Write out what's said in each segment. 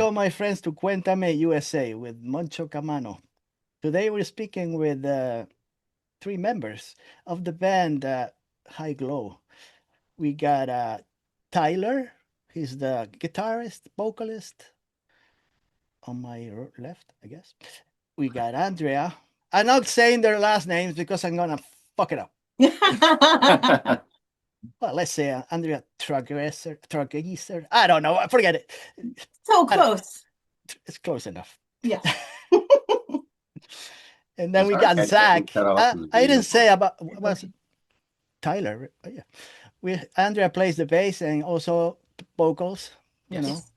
Hello, my friends, to Cuentame, USA, with Moncho Camano. Today we're speaking with three members of the band High Glow. We got Tyler, he's the guitarist, vocalist on my left, I guess. We got Andrea. I'm not saying their last names because I'm gonna fuck it up. Well, let's say Andrea Trageser. I don't know. Forget it. So close. It's close enough. Yes. And then I'm we sorry, got I couldn't Zach. cut off from the I video. didn't say about was Tyler. Yeah, we Andrea plays the bass and also vocals. You know, Yes.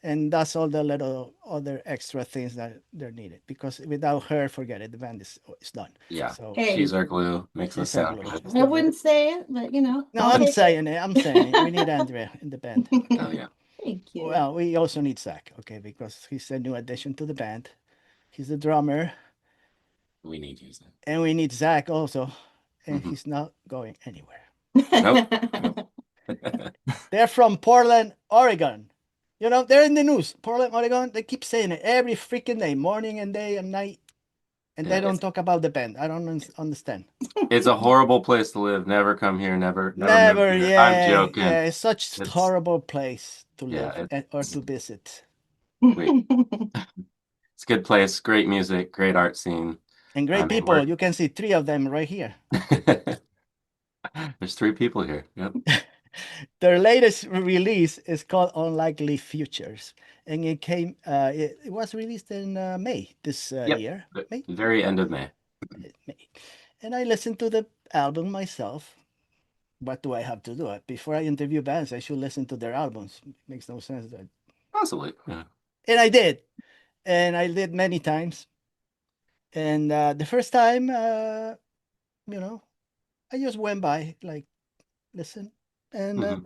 and that's all the little other extra things that they're needed because without her, forget it. The band is done. Yeah, So Hey, she's our glue, makes us she's our sound glue. good. She's I the glue. wouldn't say it, but No, I'll I'm take it. saying it. I'm saying it. We need Andrea in the band. Oh Okay. yeah, Thank you. Well, we also need Zach. Okay, because he's a new addition to the band. He's the drummer, we need to use that. and we need Zach also, and Hmm. he's not going anywhere. Nope. Nope. They're from Portland, Oregon. You know, they're in the news. Portland, Oregon. They keep saying it every freaking day, morning and day and night. And they Yeah, don't talk about the band. I don't understand. it's a horrible place to live. Never come here. Never move Never, here. I'm yeah, joking. yeah. It's such a It's horrible place to yeah, live or to visit. we it's a good place. Great music, great art scene. And I great mean, people. You can see three of them right here. there's three people here. Yep. Their latest release is called Unlikely Futures. And it was released in May this Yep. year. The May? very end of May. May. And I listened to the album myself. What do I have to do? Before I interview bands, I should listen to their albums. It makes no sense. Possibly. Yeah. And I did. And I did many times. And the first time, you know, I just went by, like, listen. And Hmm.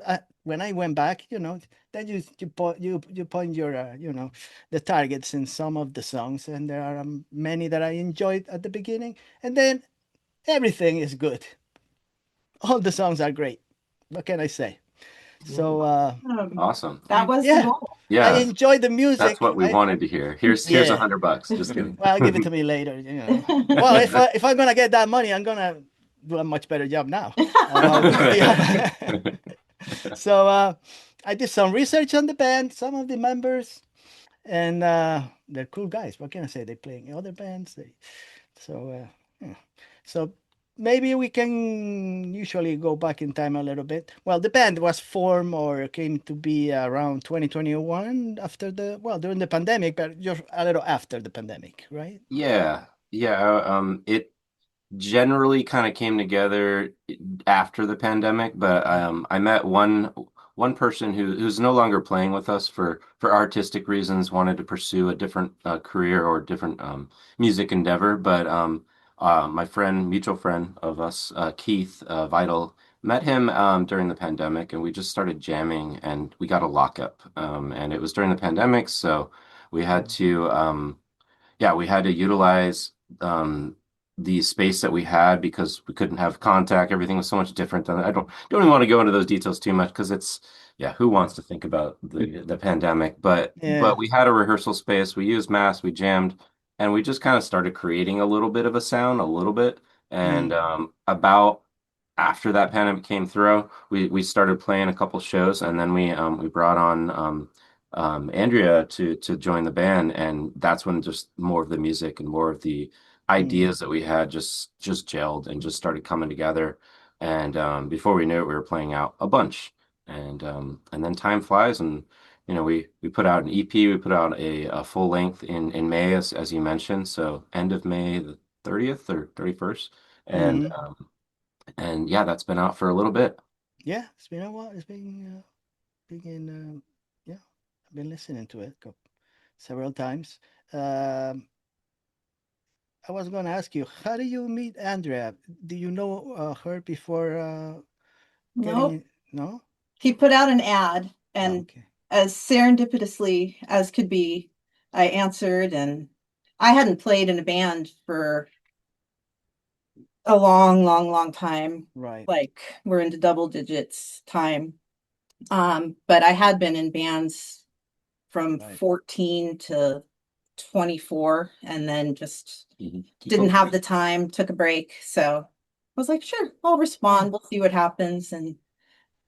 when I went back, then you point your the targets in some of the songs, and there are many that I enjoyed at the beginning, and then everything is good. All the songs are great. What can I say? So Awesome. That was the yeah, goal. I Yeah, enjoy the that's music. what we wanted to hear. Here's Yeah. $100. Just kidding. Well, give it to me later. Well, if I'm gonna get that money, I'm gonna do a much better job now. Yeah. So I did some research on the band, some of the members, and they're cool guys. What can I say? They play in other bands. Yeah. So maybe we can usually go back in time a little bit. Well, the band was formed or came to be around 2021 after during the pandemic, but just a little after the pandemic, right? Yeah, yeah. It generally kind of came together after the pandemic, but I met one person who's no longer playing with us for artistic reasons, wanted to pursue a different career or different music endeavor. But my friend, mutual friend of us, Keith Vital, met him during the pandemic, and we just started jamming, and we got a lockup. And it was during the pandemic, so we had to. Yeah, we had to utilize the space that we had because we couldn't have contact. Everything was so much different than I don't even want to go into those details too much because it's yeah, who wants to think about the pandemic? But Yeah. we had a rehearsal space. We used masks. We jammed, and we just kind of started creating a little bit of a sound, a little bit. And Mm, about after that pandemic came through, we started playing a couple shows, and then we brought on Andrea to join the band, and that's when just more of the music and more of the mm, ideas that we had just gelled and just started coming together. And before we knew it, we were playing out a bunch, and then time flies, and we put out an EP, we put out a full length in May, as you mentioned, so end of May the 30th or 31st, mm. and yeah, that's been out for a little bit. Yeah, it's been a while. It's been in, yeah, I've been listening to it several times. Um, I was going to ask you, how do you meet Andrea? Do you know her before getting Nope. in? No? He put out an ad, Oh, and okay. as serendipitously as could be, I answered, and I hadn't played in a band for a long, long, long time. Right. Like we're into double digits time. But I had been in bands from Right. 14 to 24, and then just Mhm. didn't have the time, took a break. So I was like, sure, I'll respond. We'll see what happens. And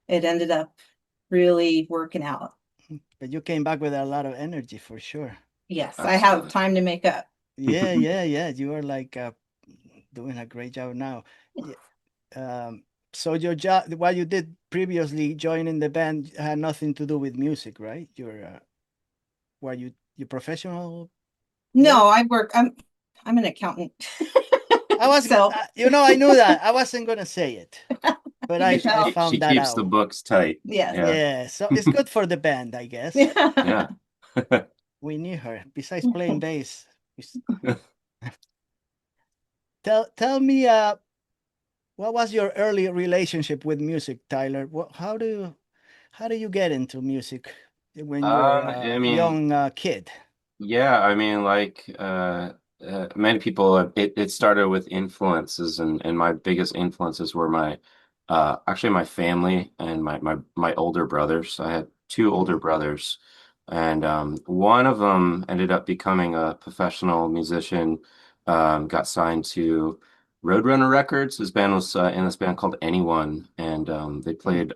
it ended up really working out. But you came back with a lot of energy for sure. Yes, I have Absolutely. time to make up. Yeah, yeah, yeah. You are like doing a great job now. Yeah. So your job, what you did previously, joining the band, had nothing to do with music, right? Were you professional work? No, I'm an accountant. I was, So, I knew that. I wasn't gonna say it, but you can I tell. She found that keeps the out. books tight. Yes. Yeah. Yeah, so it's good for the band, I guess. Yeah. We need her. Besides playing bass, tell me, what was your early relationship with music, Tyler? How do you get into music when you're I a mean, young kid? yeah, I mean, like many people, it started with influences, and my biggest influences were my actually my family and my older brothers. I had two older Mm, brothers, and one of them ended up becoming a professional musician. Got signed to Roadrunner Records. His band was in this band called Anyone, and they mm. played.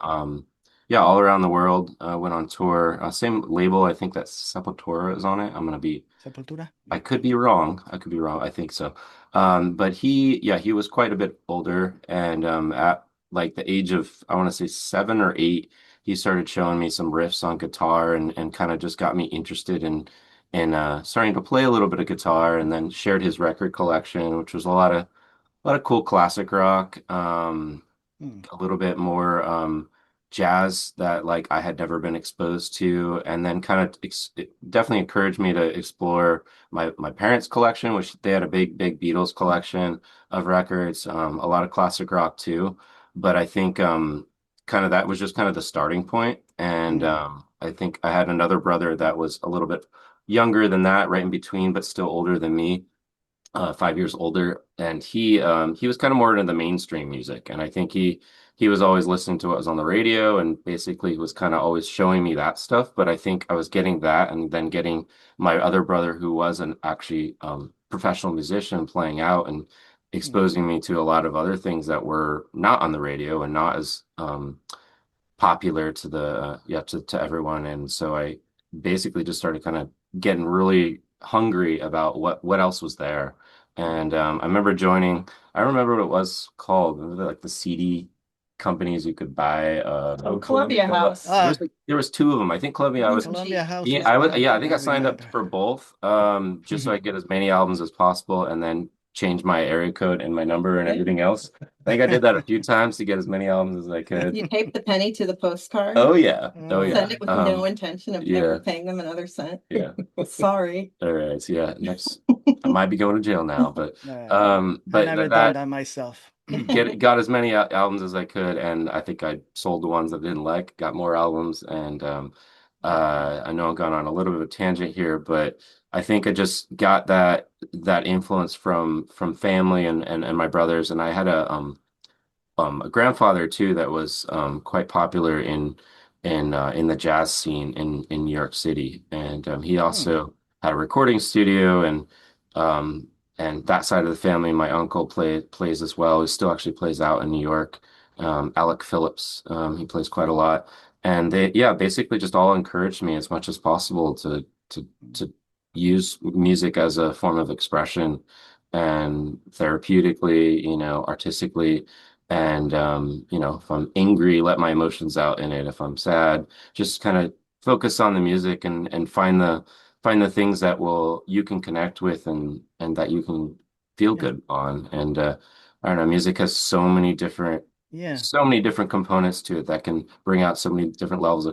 Yeah, all around the world. Went on tour. Same label. I think that Sepultura is on it. I'm gonna be. Sepultura? I Yeah. could be wrong. I could be wrong. I think so. But yeah, he was quite a bit older, and at like the age of, I want to say 7 or 8, he started showing me some riffs on guitar, and kind of just got me interested in starting to play a little bit of guitar, and then shared his record collection, which was a lot of cool classic rock. Mm, A little bit more jazz that like I had never been exposed to, and then kind of it definitely encouraged me to explore my parents' collection, which they had a big Beatles collection of records, a lot of classic rock too. But I think kind of that was just kind of the starting point, and mm, I think I had another brother that was a little bit younger than that, right in between, but still older than me, 5 years older, and he was kind of more into the mainstream music, and I think he was always listening to what was on the radio, and basically was kind of always showing me that stuff. But I think I was getting that, and then getting my other brother, who was an actually professional musician, playing out and mm, exposing me to a lot of other things that were not on the radio and not as popular to the yeah to everyone. And so I basically just started kind of getting really hungry about what else was there. And I remember joining. I remember what it was called. Remember like the CD companies you could buy. Oh, Columbia House. There was Ah, like, there was two of them. I think Columbia. I was Columbia Cheap. House yeah, was good. yeah, I think I I signed up remember. for both, just so I get as many albums as possible, and then change my area code and my number and everything else. I think I did that a few times to get as many albums as I could. You tape the penny to the postcard, Oh yeah. Oh Oh, send yeah. it with no intention of ever Yeah. paying them another cent. Yeah. Sorry. All right. So yeah, next I might be going to jail now, but uh, I never done that that myself. got as many albums as I could, and I think I sold the ones I didn't like, got more albums, and I know I've gone on a little bit of a tangent here, but I think I just got that influence from family and my brothers, and I had a grandfather too that was quite popular in the jazz scene in New York City, and he Hmm. also had a recording studio, um, and that side of the family, my uncle plays as well. He still actually plays out in New York. Alec Phillips, he plays quite a lot, and they yeah basically just all encouraged me as much as possible to use music as a form of expression and therapeutically, artistically. And if I'm angry, let my emotions out in it. If I'm sad, just kind of focus on the music and find the things that will you can connect with and that you can feel Yeah, good on. And I don't know, music has yeah, so many different components to it that can bring out so many different levels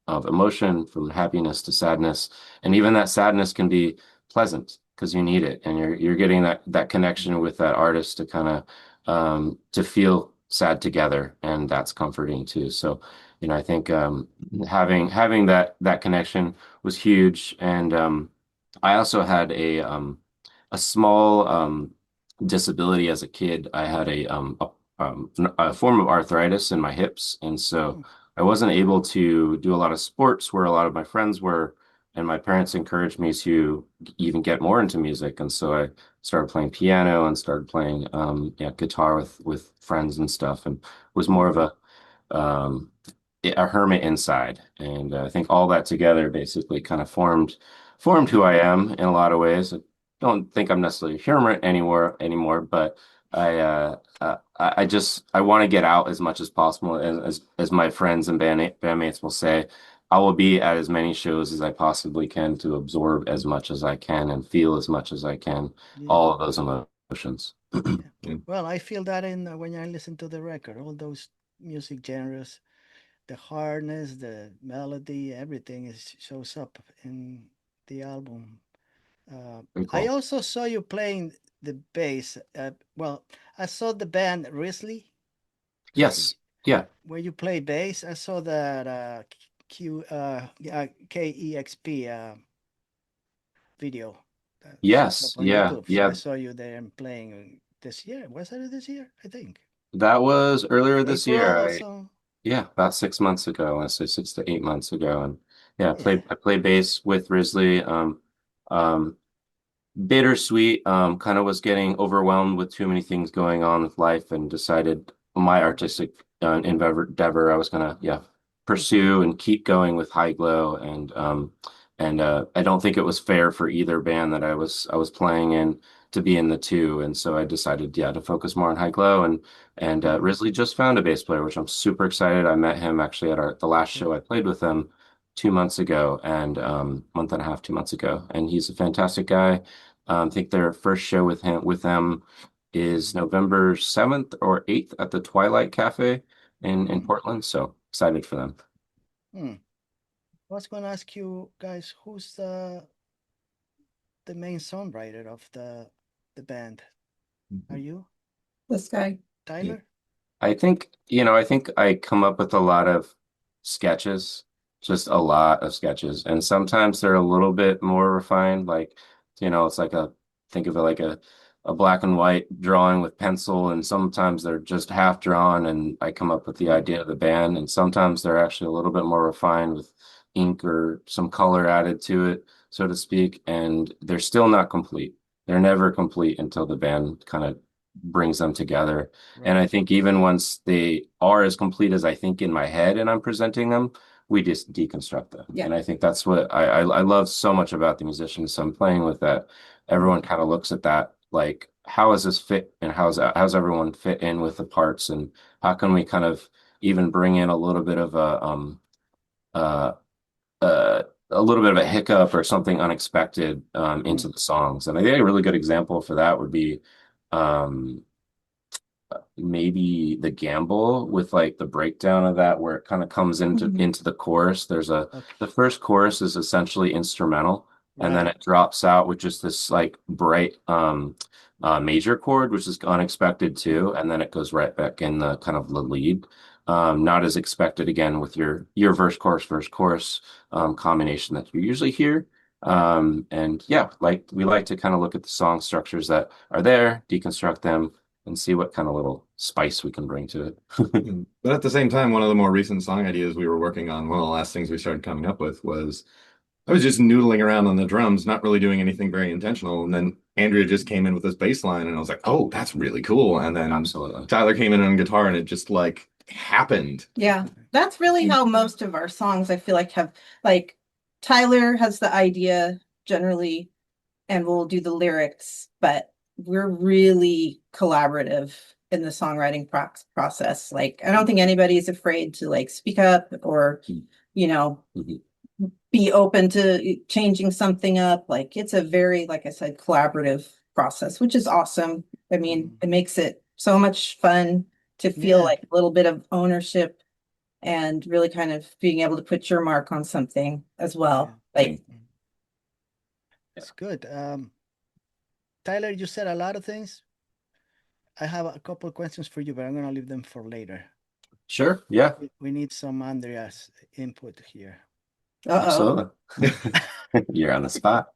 of emotion, from happiness to sadness. And even that sadness can be pleasant because you need it, and you're getting that connection with that artist to kind of to feel sad together, and that's comforting too. So, I think having that connection was huge, and I also had a small disability as a kid. I had a form of arthritis in my hips, and so hmm, I wasn't able to do a lot of sports where a lot of my friends were. and my parents encouraged me to even get more into music, and so I started playing piano and started playing yeah, guitar with friends and stuff, and was more of um, a hermit inside. And I think all that together basically kind of formed who I am in a lot of ways. I don't think I'm necessarily a hermit anymore, but I want to get out as much as possible, and as my friends and bandmates will say, I will be at as many shows as I possibly can to absorb as much as I can and feel as much as I can, Yeah. all of those emotions. Yeah. Well, I feel that in when I listen to the record, all those music genres, the hardness, the melody, everything shows up in the album. Very I cool. also saw you playing the bass. Well, I saw the band Risley, Yes. Yeah. where you play bass. I saw that KEXP video that shows Yes. up on Yeah. YouTube. So I Yeah. saw you there and playing this year. Was it this year? I think That was earlier this April or year. so. Yeah, about 6 months ago. I want to say 6 to 8 months ago. And yeah, Yeah. I played bass with Risley. Um, Bittersweet. Kind of was getting overwhelmed with too many things going on with life, and decided my artistic endeavor I was gonna, yeah, pursue and keep going with High Glow. And I don't think it was fair for either band that I was playing in to be in the two, and so I decided, yeah, to focus more on High Glow. And Mhm. Risley just found a bass player, which I'm super excited. I met him actually at the last show I played with him 2 months ago, and month and a half, 2 months ago, and he's a fantastic guy. I think their first show with them is November 7th or 8th at the Twilight Cafe in Hmm. Portland. So excited for them. Hmm. I was going to ask you guys, who's the main songwriter of the band? Are you This guy. Yeah. Tyler? I think I come up with a lot of sketches, just a lot of sketches. And sometimes they're a little bit more refined, like, it's like think of it like a black and white drawing with pencil. And sometimes they're just half drawn and I come up with the Hmm. idea of the band. And sometimes they're actually a little bit more refined with ink or some color added to it, so to speak. And they're still not complete. They're never complete until the band kind of brings them together. And I Right. think even once they are as complete as I think in my head and I'm presenting them, we just deconstruct them. Yeah. And I think that's what I love so much about the musicians I'm playing with, that everyone Hmm. kind of looks at that like, how is this fit and how's everyone fit in with the parts, and how can we kind of even bring in a little bit of uh, a little bit of a hiccup or something unexpected into Hmm. the songs. And I think a really good example for that would be um, maybe the gamble, with like the breakdown of that where it kind of comes into Mhm. into the chorus. Okay. The first chorus is essentially instrumental, and then Right. it drops out with just this like bright major chord, which is unexpected too, and then it goes right back in the kind of the lead. Not as expected again with your verse chorus combination that you usually hear. And yeah, like we like to kind of look at the song structures that are there, deconstruct them, and see what kind of little spice we can bring to it. But at the same time, one of the more recent song ideas we were working on, one of the last things we started coming up with was I was just noodling around on the drums, not really doing anything very intentional. And then Andrea just came in with this bass line, and I was like, oh, that's really cool. And then Absolutely. Tyler came in on guitar, and it just like happened. Yeah, that's really how most of our songs I feel like have like Tyler has the idea generally and we'll do the lyrics, but we're really collaborative in the songwriting process. Like I don't think anybody's afraid to like speak up or, you know, Mhm. be open to changing something up. Like it's a very, like I said, collaborative process, which is awesome. I mean, Mhm. it makes it so much fun to feel Yeah. like a little bit of ownership and really kind of being able to put your mark on something as Yeah. well. Like, Mm. It's good. Tyler, you said a lot of things. I have a couple of questions for you, but I'm gonna leave them for later. Sure. Yeah, We need some Andrea's input here. uh-oh. absolutely. You're on the spot.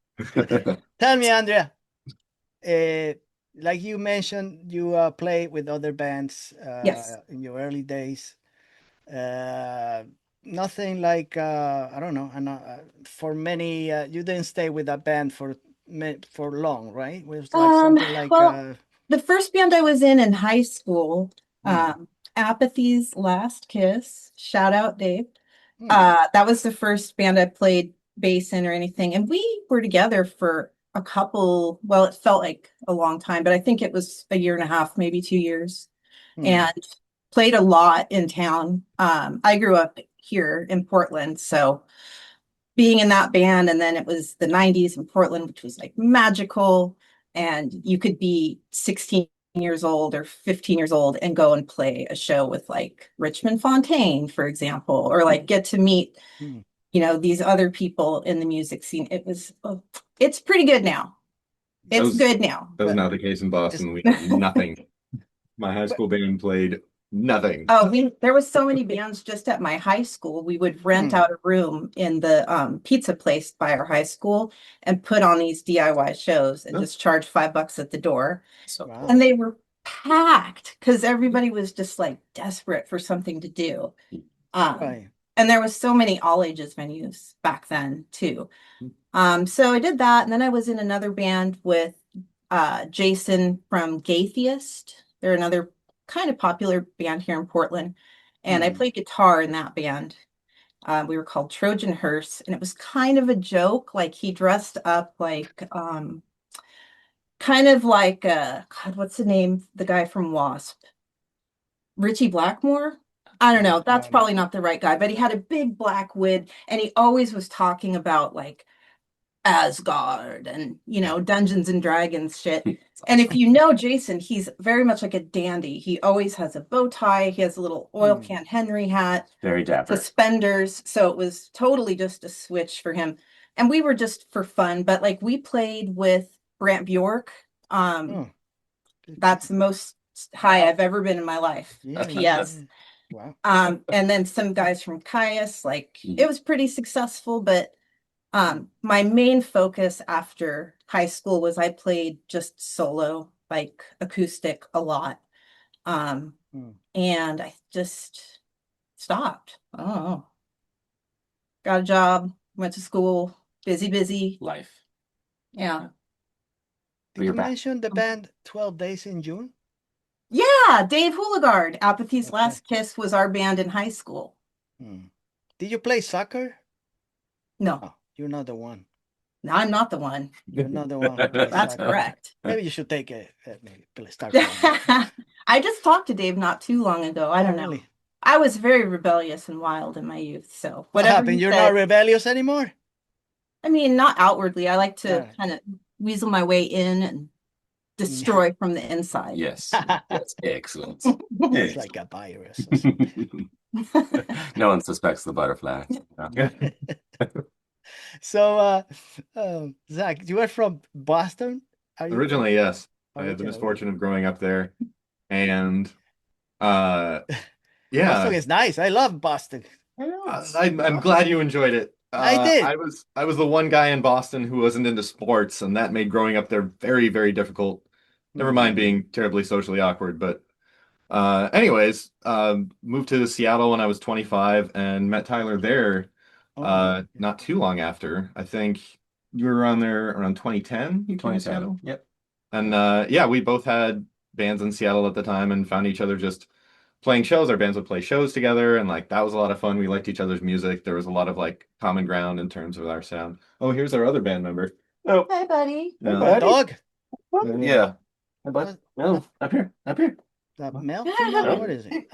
Tell me, Andrea. Uh, like you mentioned, you play with other bands Yes. in your early days. Uh, nothing like I don't know. And for many, you didn't stay with that band for long, right? It was like something like Well, the first band I was in high school, Apathy's Last Kiss, shout out Dave. That was the first band I played bass in or anything. And we were together for a couple, well, it felt like a long time, but I think it was a year and a half, maybe 2 years, and played a lot in town. I grew up here in Portland, so being in that band, and then it was the 90s in Portland, which was like magical, and you could be 16 years old or 15 years old and go and play a show with like Richmond Fontaine, for example, or like get to meet these other people in the music scene. It's pretty good now. It's good now. That was not the case in Boston. We had nothing. My high school band played nothing. Oh, there was so many bands just at my high school. We would rent out a room in the pizza place by our high school and put on these DIY shows and just charge $5 at the door. Wow. And they were packed because everybody was just like desperate for something to do. And there was so many all ages venues back then too. So I did that, and then I was in another band with Jason from Gaytheist. They're another kind of popular band here in Portland, and I played guitar in that band. We were called Trojan Hearse, and it was kind of a joke. Like he dressed up like kind of like God, what's the name? The guy from Wasp, Richie Blackmore. I don't know. That's probably not the right guy, but he had a big black wig, and he always was talking about like Asgard and Dungeons and Dragons shit. And if you know Jason, he's very much like a dandy. He always has a bow tie. He has a little oil can Henry hat, Very dapper. suspenders. So it was totally just a switch for him. And we were just for fun, but like we played with Brant Bjork. That's the most high I've ever been in my life. P.S. Wow. And then some guys from Caius, like it was pretty successful, but my main focus after high school was I played just solo, like acoustic a lot. And I just stopped. Oh, got a job, went to school, busy. Life. Yeah. Did you mention the band 12 Days in June? Yeah, Dave Houligard, Apathy's Last Kiss was our band in high school. Did you play soccer? No. Oh, you're not the one. No, I'm not the one. You're not the one. That's correct. Maybe you should take it. Maybe play soccer. I just talked to Dave not too long ago. I don't know. Really? I was very rebellious and wild in my youth. So What happened? You're not rebellious anymore? I mean, not outwardly. I like to kind of weasel my way in and destroy from the inside. Yes. That's excellent. It's like a virus. Or something. No one suspects the butterfly. So, Zach, you are from Boston? Originally, yes. I had the misfortune of growing up there, and yeah, Boston is nice. I love Boston. I'm glad you enjoyed it. I did. I was the one guy in Boston who wasn't into sports, and that made growing up there very, very difficult. Never mind being terribly socially awkward, but anyways, moved to Seattle when I was 25 and met Tyler there not too long after. I think you were around there around 2010. You came to Seattle? Yep. And yeah, we both had bands in Seattle at the time and found each other just playing shows. Our bands would play shows together, and like that was a lot of fun. We liked each other's music. There was a lot of like common ground in terms of our sound. Oh, here's our other band member. Oh, hey, buddy. Dog? Yeah. Hey, bud. Mel, up here. Mel? What is it?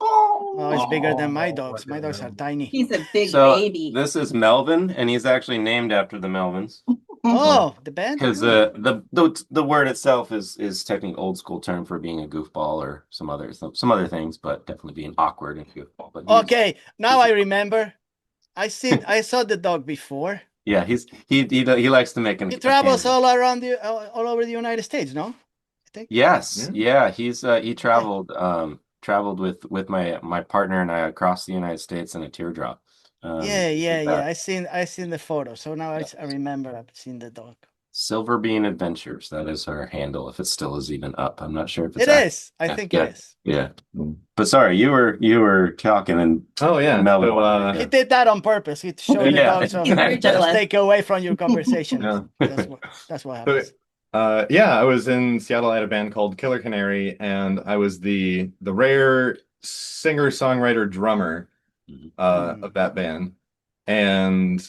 Oh, it's bigger than my dogs. My dogs are tiny. He's a big baby. This is Melvin, and he's actually named after the Melvins. Oh, the band? Because the word itself is technically old school term for being a goofball or some other things, but definitely being awkward and goofball. But okay, now I remember. I saw the dog before. Yeah, he likes to make him. He travels all over the United States, no? I think. Yes, yeah. He traveled with my partner and I across the United States in a teardrop. Yeah. I seen the photo. So now I remember I've seen the dog. Silver Bean Adventures. That is our handle, if it still is even up. I'm not sure if it's It active. is. I think Yeah, it is. yeah. But sorry, you were talking and Oh yeah. Melon So, wanted He to- did that on purpose. He showed the Yeah. dog so He's very just jealous. take away from your conversation. Yeah. That's what So, happens. yeah, I was in Seattle. I had a band called Killer Canary, and I was the rare singer, songwriter, drummer of that band. And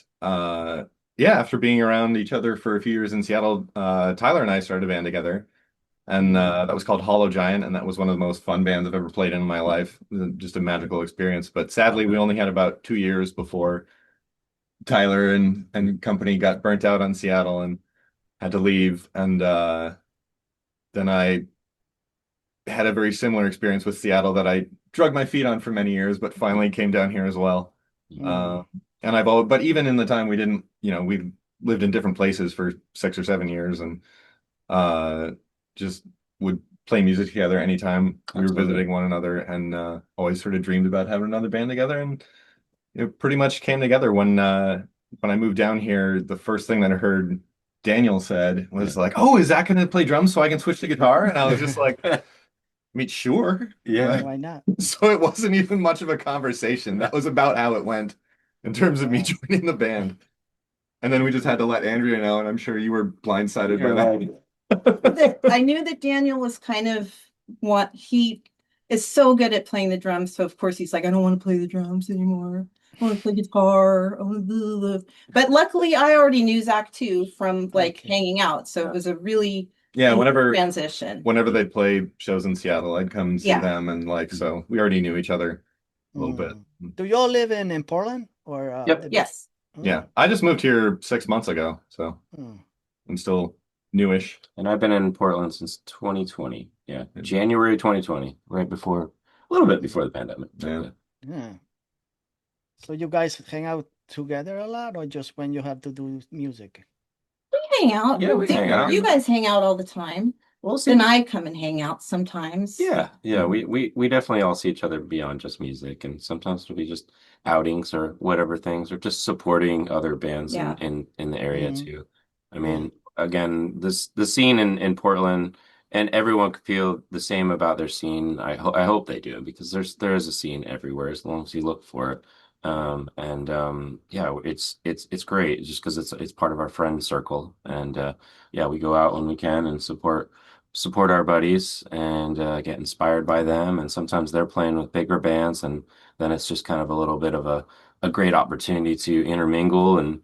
yeah, after being around each other for a few years in Seattle, Tyler and I started a band together, and that was called Hollow Giant, and that was one of the most fun bands I've ever played in my life. Just a magical experience. But sadly, we only had about 2 years before Tyler and company got burnt out on Seattle and had to leave. And then I had a very similar experience with Seattle that I drug my feet on for many years, but finally came down here as well. And but even in the time we didn't, we lived in different places for 6 or 7 years, and just would play music together anytime we were Absolutely. visiting one another, and always sort of dreamed about having another band together. And it pretty much came together when I moved down here. The first thing that I heard Daniel said was like, "Oh, is Zach going to play drums so I can switch to guitar?" And I was just like, I mean, sure. Yeah. Why not? So it wasn't even much of a conversation. That was about how it went in terms of me joining the band. And then we just had to let Andrea know, and I'm sure you were blindsided by that. I knew that Daniel was kind of he is so good at playing the drums. So of course he's like, I don't want to play the drums anymore. I want to play guitar. But luckily I already knew Zach too from like hanging out. So it was a really Yeah, transition. Whenever they'd play shows in Seattle, I'd come see them, and so we already knew each other a little bit. Do you all live in Portland or? Yep. Yes. Yeah, I just moved here 6 months ago, so I'm still newish. And I've been in Portland since 2020. Yeah, January 2020, a little bit before the pandemic. Yeah. So you guys hang out together a lot, or just when you have to do music? We hang out. Yeah, we hang out. You guys hang out all the time. We'll see. And I come and hang out sometimes. Yeah. We definitely all see each other beyond just music, and sometimes it'll be just outings or whatever things, or just supporting other bands in the area too. I mean, again, the scene in Portland, and everyone could feel the same about their scene. I hope they do, because there is a scene everywhere as long as you look for it. Yeah, it's great just because it's part of our friend circle, and yeah, we go out when we can and support our buddies and get inspired by them. And sometimes they're playing with bigger bands, and then it's just kind of a little bit of a great opportunity to intermingle and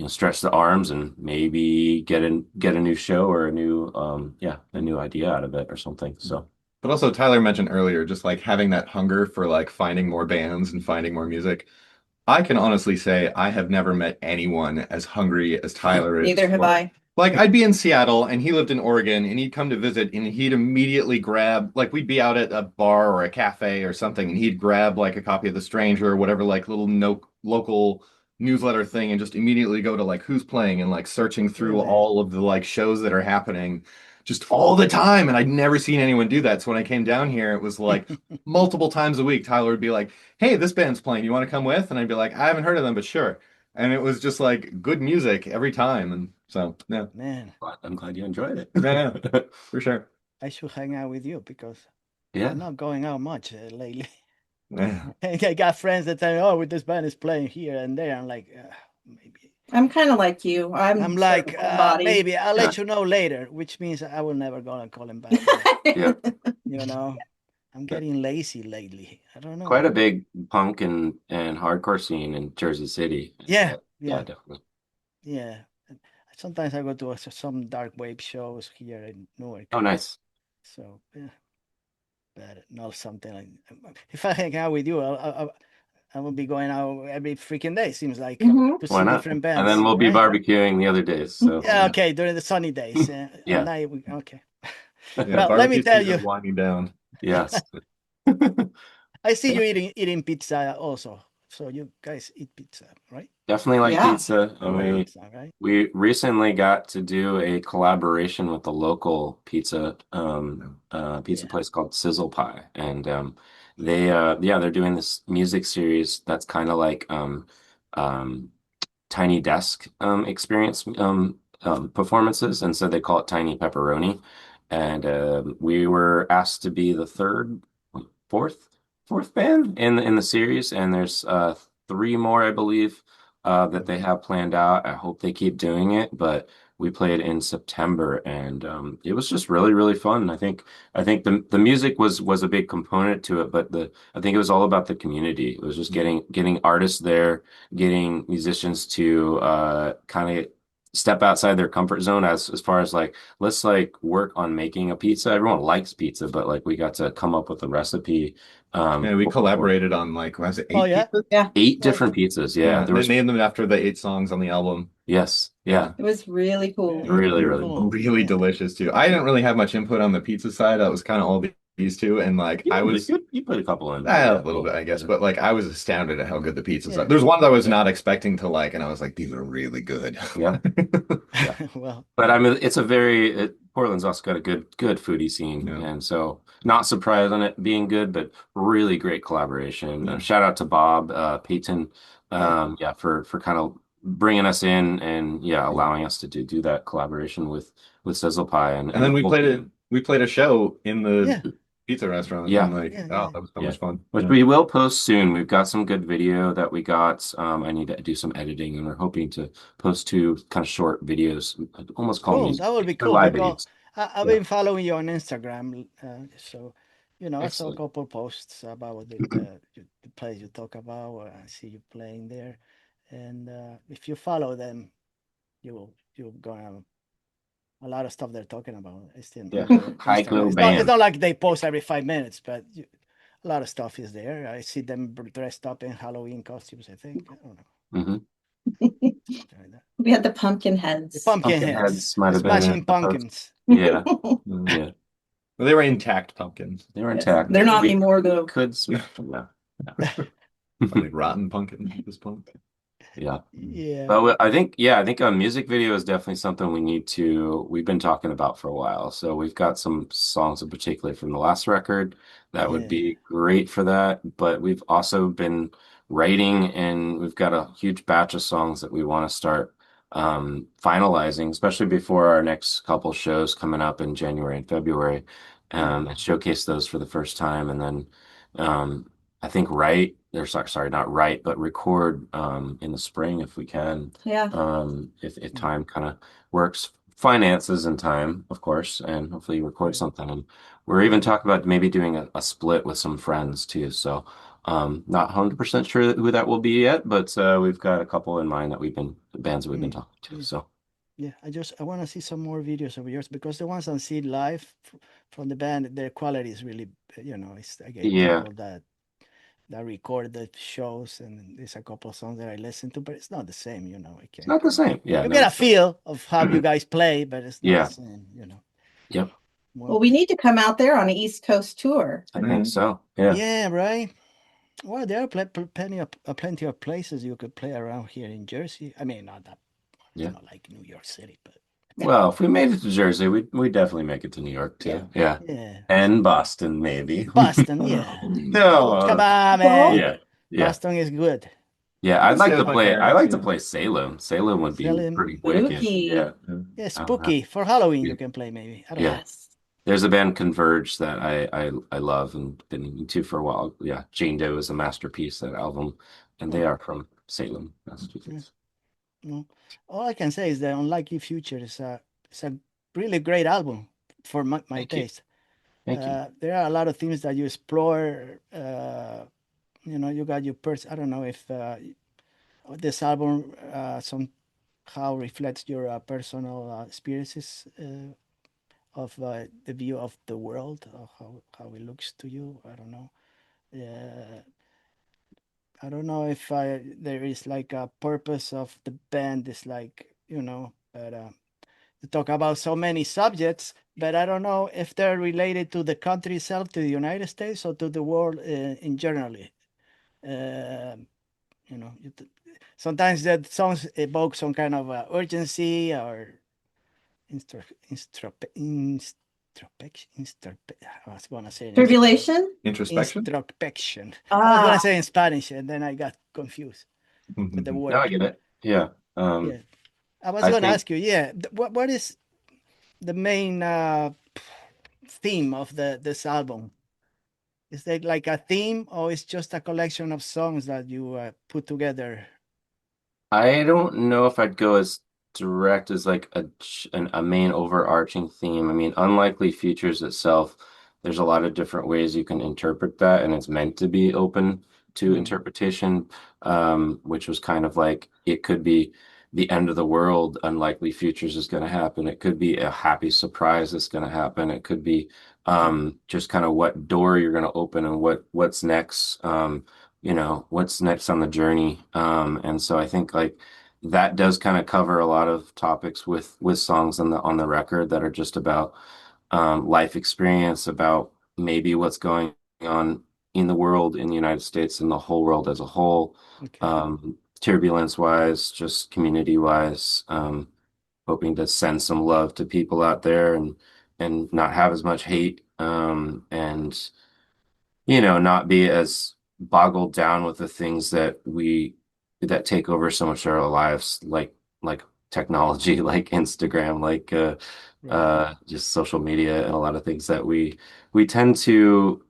stretch the arms and maybe get a new show or a new idea out of it or something. So. But also, Tyler mentioned earlier, just like having that hunger for like finding more bands and finding more music. I can honestly say I have never met anyone as hungry as Tyler is. Neither have I. Like, I'd be in Seattle and he lived in Oregon, and he'd come to visit, and he'd immediately grab, like, we'd be out at a bar or a cafe or something, and he'd grab like a copy of The Stranger or whatever, like little local newsletter thing, and just immediately go to like who's playing, and like searching through all of the like shows that are happening just all the time. And I'd never seen anyone do that. So when I came down here, it was like multiple times a week, Tyler would be like, "Hey, this band's playing. You want to come with?" And I'd be like, "I haven't heard of them, but sure." And it was just like good music every time. And so, yeah. Man, I'm glad you enjoyed it. Yeah, for sure. I should hang out with you because Yeah. I'm not going out much lately. Yeah. I got friends that tell me, "Oh, this band is playing here and there." I'm like, maybe. I'm kind of like you. I'm like, maybe I'll let you know later, which means I will never gonna call him back. Yeah. I'm getting lazy lately. I don't know. Quite a big punk and hardcore scene in Jersey City. Yeah, definitely. Yeah. Sometimes I go to some dark wave shows here in Newark. Oh, nice. So, yeah. But not something like, if I hang out with you, I will be going out every freaking day, seems like, to see Why not? different bands. And then we'll be right? barbecuing the other days. So Yeah, okay, during the sunny days. Yeah. At night, okay. Yeah, Well, let me barbecue tell season's you. winding down. Yes. I see you eating pizza also. So you guys eat pizza, right? Definitely like Yeah. pizza. Pizza, right? We recently got to do a collaboration with a local pizza place called Sizzle Pie, and they're doing this music series that's kind of like Tiny Desk experience performances, and so they call it Tiny Pepperoni. And we were asked to be the fourth, fourth band in the series, and there's three more, I believe, that they have planned out. I hope they keep doing it, but we played in September, and it was just really, really fun. I think the music was a big component to it, but the I think it was all about the community. It was just getting artists there, getting musicians to kind of step outside their comfort zone as far as like let's like work on making a pizza. Everyone likes pizza, but like we got to come up with a recipe. Yeah, we For collaborated on like, was it Oh, 8 yeah? pizzas? Yeah, eight different pizzas. Yeah, Yeah, there they was named them after the 8 songs on the album. yes, yeah, it was really cool. really, They were really Cool. really Yeah. delicious too. I didn't really have much input on the pizza side. That was kind of all these two, and like I was you put a couple in. a little bit, I guess, but like I was astounded at how good the pizzas are. Yeah. There's ones I was not expecting to like, and I was like, these are really good. Yeah. Yeah. Well, But I mean, it's a Portland's also got a good foodie scene, Yeah. and so not surprised on it being good, but really great collaboration. Yeah. Shout out to Bob Payton, Yeah. yeah, for kind of bringing us in and yeah, allowing us to do that collaboration with Sizzle Pie And then the whole team. we played a show in the yeah. pizza restaurant, Yeah. and like, Yeah, oh, yeah. that was so Yeah. much fun. Which Yeah. we will post soon. We've got some good video that we got. I need to do some editing, and we're hoping to post 2 kind of short videos. I'd almost call Cool. music. That would be They're cool live because videos. I've Yeah. been following you on Instagram. So, I saw a Excellent. couple posts about the place you talk about. I see you playing there. And if you follow them, you're gonna a lot of stuff they're talking about. It's in Yeah. on their Heiko Instagram. It's band. not like they post every 5 minutes, but a lot of stuff is there. I see them dressed up in Halloween costumes, I think. I don't know. Hmm. Something like that. We had the pumpkin The heads. pumpkin Pumpkin heads. heads might The have been smashing it, I suppose. pumpkins. Yeah. Mm. Yeah. Well, they were intact pumpkins, They were Yes. intact. They're not We anymore though. could smash them now. like rotten pumpkins at this point. Yeah. Yeah. But I think a music video is definitely something we've been talking about for a while. So we've got some songs in particular from the last record that would Yeah. be great for that. But we've also been writing, and we've got a huge batch of songs that we want to start finalizing, especially before our next couple shows coming up in January and February, and showcase those for the first time. And then I think not write, but record in the spring if we can. Yeah. If time kind of works, finances and time, of course, and hopefully record something. And we're even talking about maybe doing a split with some friends too. So not 100% sure who that will be yet, but we've got a couple in mind that bands that we've been talking to. So Yeah, I want to see some more videos of yours because the ones I see live from the band, their quality is really, it's I get yeah. people that record the shows, and there's a couple of songs that I listen to, but it's not the same, I It's can't. not the same. Yeah. You no. get a feel of how you guys play, but it's not Yeah. the same, Yep. Well, we need to come out there on an East Coast tour. I think so. Yeah. Yeah, right. Well, there are plenty of places you could play around here in Jersey. I mean, not that, Yeah. not like New York City, but Well, if we made it to Jersey, we definitely make it to New York too. Yeah. yeah. And Boston, maybe. Boston, yeah. No. Come on, man. Yeah. Yeah. Boston is good. Yeah. I'd like Stay to with my play. I parents, like to yeah. play Salem. Salem would be Salem. pretty wicked. Spooky. Yeah. Yeah, spooky. For Halloween, you can play maybe. I don't know. Yes. There's a band Converge that I love and been into for a while. Yeah. Jane Doe is a masterpiece, that album, and they are from Salem, Massachusetts. No. All I can say is that Unlikely Future is a really great album for my Thank you. taste. Thank you. There are a lot of themes that you explore. You got your I don't know if this album somehow reflects your personal experiences of the view of the world, or how it looks to you. I don't know. I don't know if there is like a purpose of the band is like, but to talk about so many subjects, but I don't know if they're related to the country itself, to the United States, or to the world in generally. Sometimes that songs evoke some kind of urgency or I was gonna say it Tribulation? Introspection. introspection. I was gonna Ah, say in Spanish, and then I got confused with the word. No, I get it. Yeah. Yeah. I was I going to think ask you, yeah, what is the main theme of this album? Is there like a theme, or is just a collection of songs that you put together? I don't know if I'd go as direct as like a main overarching theme. I mean, Unlikely Futures itself, there's a lot of different ways you can interpret that, and it's meant to be open to Mm, interpretation, which was kind of like it could be the end of the world, Unlikely Futures is going to happen. It could be a happy surprise that's going to happen. It could be just kind of what door you're going to open and what's next. What's next on the journey. And so I think like that does kind of cover a lot of topics with songs on the record that are just about life experience, about maybe what's going on in the world, in the United States, and the whole world as a whole, okay. turbulence wise, just community wise, hoping to send some love to people out there and not have as much hate, and not be as boggled down with the things that take over so much of our lives, like technology, like Instagram, like Right. just social media, and a lot of things that we tend to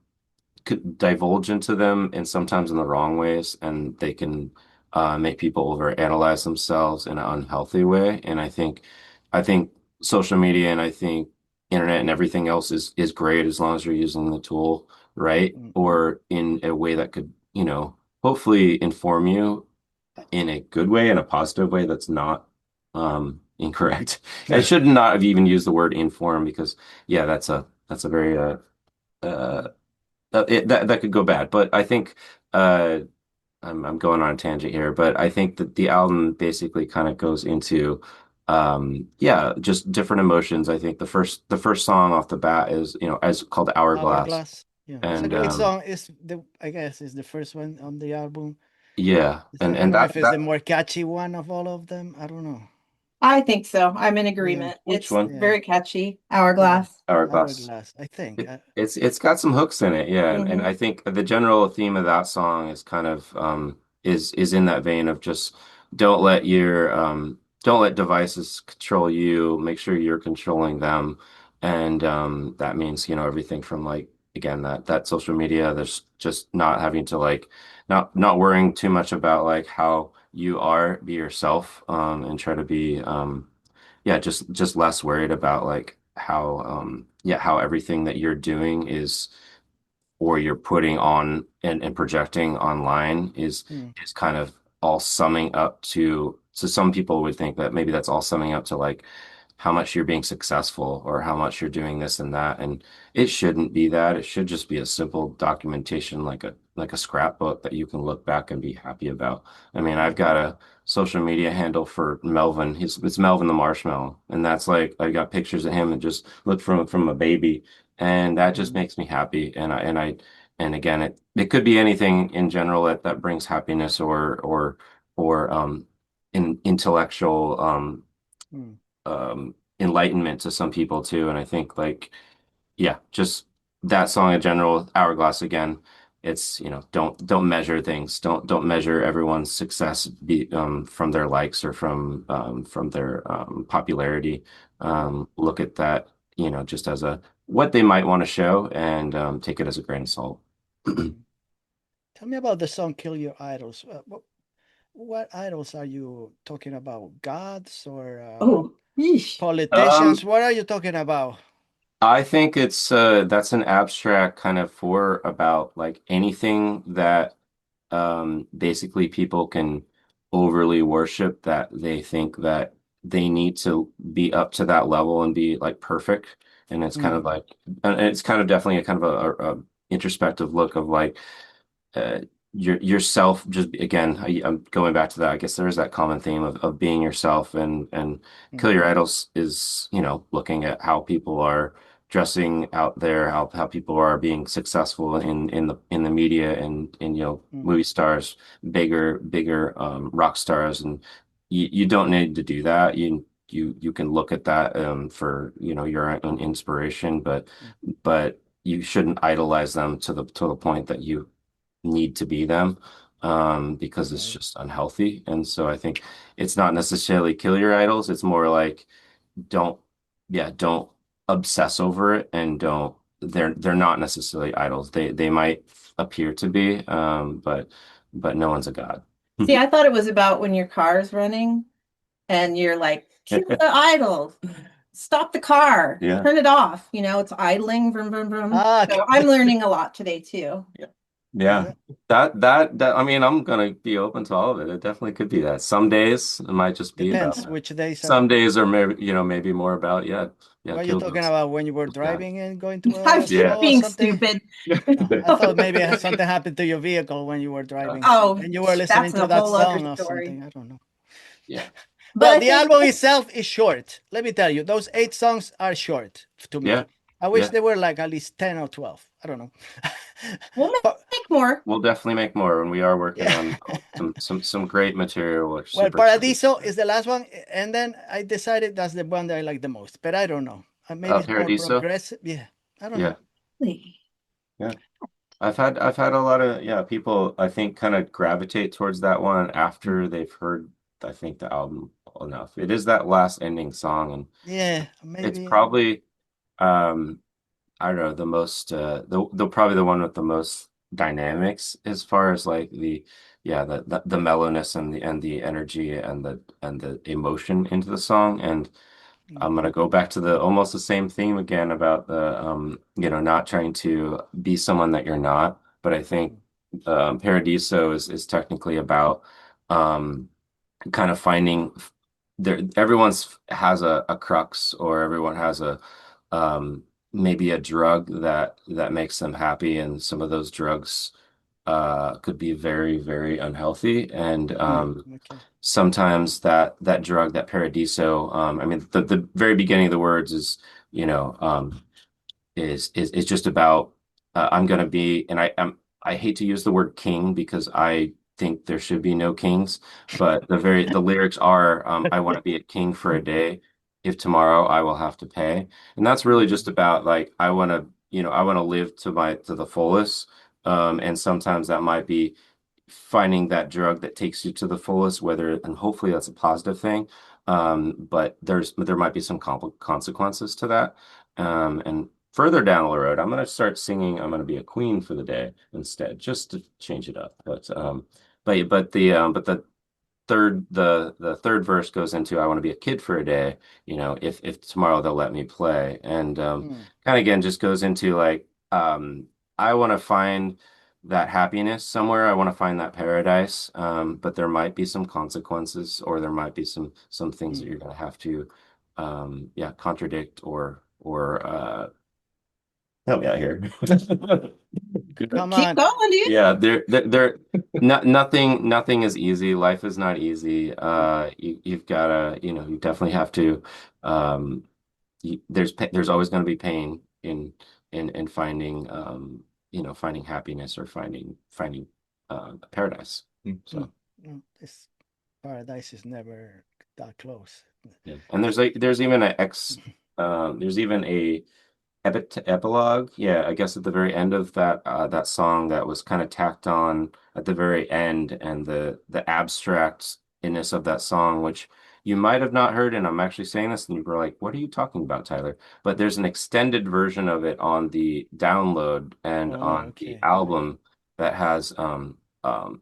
divulge into them, and sometimes in the wrong ways, and they can make people overanalyze themselves in an unhealthy way. And I think social media and I think internet and everything else is great as long as you're using the tool right Mm, or in a way that could, hopefully inform you in a good way, in a positive way that's not incorrect. I Yeah. should not have even used the word inform because yeah, that's a very uh that could go bad. But I think uh, I'm going on a tangent here, but I think that the album basically kind of goes into yeah, just different emotions. I think the first song off the bat is as called Hourglass, Hourglass. Yeah, it's a and great song. It's I guess it's the first one on the album. yeah, I and don't know that if it's the that more catchy one of all of them. I don't know. I think so. I'm in Yeah, agreement. which It's one? yeah, very catchy. yeah. Hourglass. Hourglass. Hourglass, I think. It's got some hooks in it, yeah, and Hmm. I think the general theme of that song is kind of is in that vein of just don't let devices control you. Make sure you're controlling them, and that means everything from like again that social media. There's just not having to like not worrying too much about like how you are, be yourself, and try to be yeah, just less worried about like how how everything that you're doing is or you're putting on and projecting online Mm, is kind of all summing up to so some people would think that maybe that's all summing up to like how much you're being successful or how much you're doing this and that. And it shouldn't be that. It should just be a simple documentation like a scrapbook that you can look back and be happy about. I mean, I've mm, got a social media handle for Melvin. It's Melvin the Marshmallow. And that's like I got pictures of him and just look from a baby. And that just mm, makes me happy. And again, it could be anything in general that brings happiness or intellectual mm. enlightenment to some people too. And I think like, yeah, just that song in general, Hourglass again, it's, don't measure things. Don't measure everyone's success from their likes or from their popularity. Look at that, just as a what they might want to show and take it as a grain of salt. Mm. Tell me about the song "Kill Your Idols." What idols are you talking about? Gods or Oh, yeesh. politicians? Um, What are you talking about? I think it's that's an abstract kind of for about like anything that basically people can overly worship that they think that they need to be up to that level and be like perfect. And it's kind of Mm, like and it's kind of definitely a kind of a introspective look of like uh, yourself just again I'm going back to that. I guess there is that common theme of being yourself and kill mm, your idols is looking at how people are dressing out there, how people are being successful in the media and mm, movie stars, bigger rock stars, and you don't need to do that. You can look at that for your own inspiration, mm, but you shouldn't idolize them to the point that you need to be them. because it's Right. just unhealthy. And so I think it's not necessarily kill your idols. It's more like don't, yeah, don't obsess over it, and don't, they're not necessarily idols. They might appear to be, but no one's a god. See, I thought it was about when your car's running and you're like, kill the idol, stop the car, Yeah. turn it off. It's idling, vroom, vroom, vroom. Ah, So I'm learning a lot today too. Yeah. That I mean, I'm gonna be open to all of it. It definitely could be that. Some days it might just be about depends that. which days are. Some days are maybe, maybe more about, What are you kill talking those. about when you were those guys. driving and going to I'm a Yeah. just show or being something? stupid. No, I thought maybe something happened to your vehicle when you were driving Oh, and you were listening that's to a that whole other song or story. something. I don't know. Yeah. But Well, I the think album itself is short. Let me tell you, those 8 songs are short to me. Yeah. I wish Yeah. they were like at least 10 or 12. I don't know. we'll But make more. We'll definitely make more, and we are working yeah. on some great material. We're Well, super excited. Paradiso is the last one, and then I decided that's the one that I like the most. But I don't know. Maybe it's more Paradiso. progressive. Yeah, I don't Yeah. know. Yeah. I've had a lot of, people, I think, kind of gravitate towards that one after they've heard, I think, the album enough. It is that last ending song, and Yeah, it's maybe. probably, um I don't know, the most the probably the one with the most dynamics as far as like the mellowness and the energy and the emotion into the song. And I'm gonna go back to the almost the same theme again about the not trying to be someone that you're not. But I think Paradiso is technically about um kind of finding everyone's has a crux, or everyone has a maybe a drug that makes them happy, and some of those drugs could be very, very unhealthy. And Okay. sometimes that drug, that paradiso, I mean, the very beginning of the words is, you know um is just about I'm gonna be, and I hate to use the word king because I think there should be no kings, but the lyrics are I want to be a king for a day. If tomorrow I will have to pay. And that's really just about like I want to live to the fullest. And sometimes that might be finding that drug that takes you to the fullest, and hopefully that's a positive thing. But there might be some consequences to that. And further down the road, I'm going to start singing I'm going to be a queen for the day instead, just to change it up. But the third verse goes into I want to be a kid for a day, if tomorrow they'll let me play. And Hmm. kind of again just goes into like I want to find that happiness somewhere. I want to find that paradise. But there might be some consequences, or there might be some things that Hmm. you're going to have to contradict, or help me out here. Come Keep on. going, dude. Yeah, nothing is easy. Life is not easy. You've gotta, you definitely have to. Um, there's always going to be pain in finding, finding happiness, or finding paradise. So No, this paradise is never that close. yeah, and there's even there's even a epilogue. Yeah, I guess at the very end of that song that was kind of tacked on at the very end, and the abstractness of that song, which you might have not heard, and I'm actually saying this, and you were like, "What are you talking about, Tyler?" But there's an extended version of it on the download and Oh, on the okay. album that has an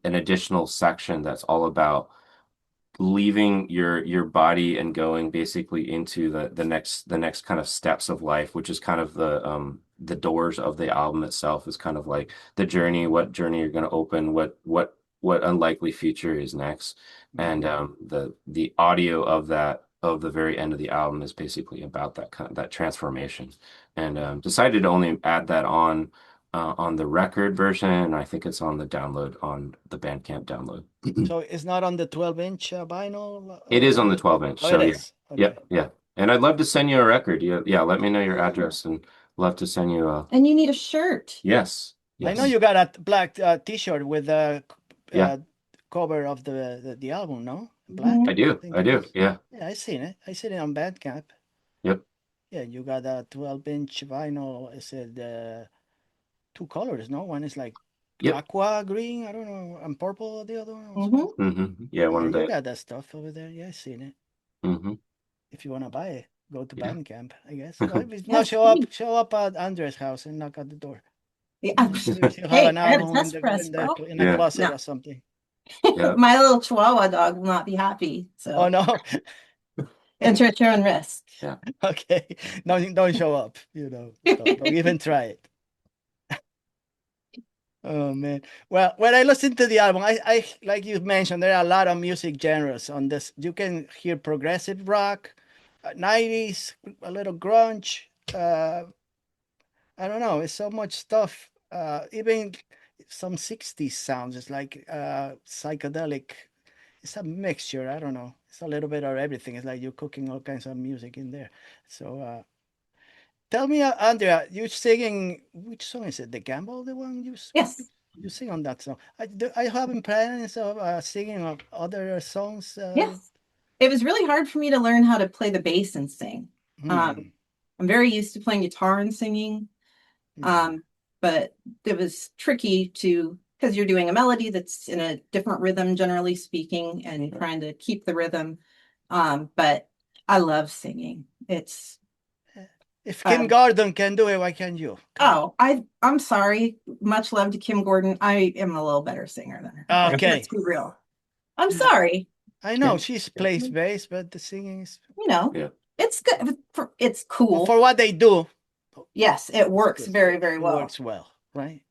additional section that's all about leaving your body and going basically into the next kind of steps of life, which is kind of the doors of the album itself, is kind of like the journey, what journey you're going to open, what unlikely future is next. And the audio of the very end of the album is basically about that transformation. And decided to only add that on the record version, and I think it's on the download, on the Bandcamp download. So it's not on the 12-inch vinyl? It is on the 12-inch, Oh, it so yeah. is. Okay. Yep, yeah. And I'd love to send you a record. Yeah, let me know your address, and love to send you a And you need a shirt. yes. I know Yes. you got a black T-shirt with the Yeah, cover of the album, no? Black, Mhm. I do. think I it do. is. Yeah. Yeah, I seen it. I seen it on Bandcamp. Yep. Yeah, you got a 12-inch vinyl. It said 2 colors, no? One is like Yep. aqua green, I don't know, and purple the other one also. Mhm. Yeah, one Yeah, of you the. got that stuff over there. Yeah, I seen it. hmm If you want to buy it, go to Yeah. Bandcamp, I guess. Or if not, Yes, show up at Andre's house and knock at the door. Yeah. He'll have Hey, an I had a album test press, bro. in a Yeah. closet No. or something. Yeah. My little Chihuahua dog will not be happy. Oh So no. enter at your own risk. Yeah. Okay. Don't show up, you know. Don't even try it. Oh man. Well, when I listen to the album, I like you mentioned, there are a lot of music genres on this. You can hear progressive rock, 90s, a little grunge. I don't know. It's so much stuff. Even some 60s sounds. It's like psychedelic. It's a mixture. I don't know. It's a little bit of everything. It's like you're cooking all kinds of music in there. So tell me, Andrea, you singing, which song is it? The Gamble, the one Yes. you sing on that song. I haven't plans of singing of other songs. Yes. It was really hard for me to learn how to play the bass and sing. Hmm, I'm very used to playing guitar and singing. hmm. But it was tricky because you're doing a melody that's in a different rhythm, generally speaking, and trying to keep the rhythm. But I love singing. It's If Kim Gordon can do it, why can't you? Come I'm sorry. Much love to Kim Gordon. I am a little better singer than her. on. Like, Okay. let's be real. I'm sorry. I know Yeah. she plays bass, but the singing is Yeah. It's good. It's cool. for what they do. Yes, it works It's good. very, very It well. works well, right?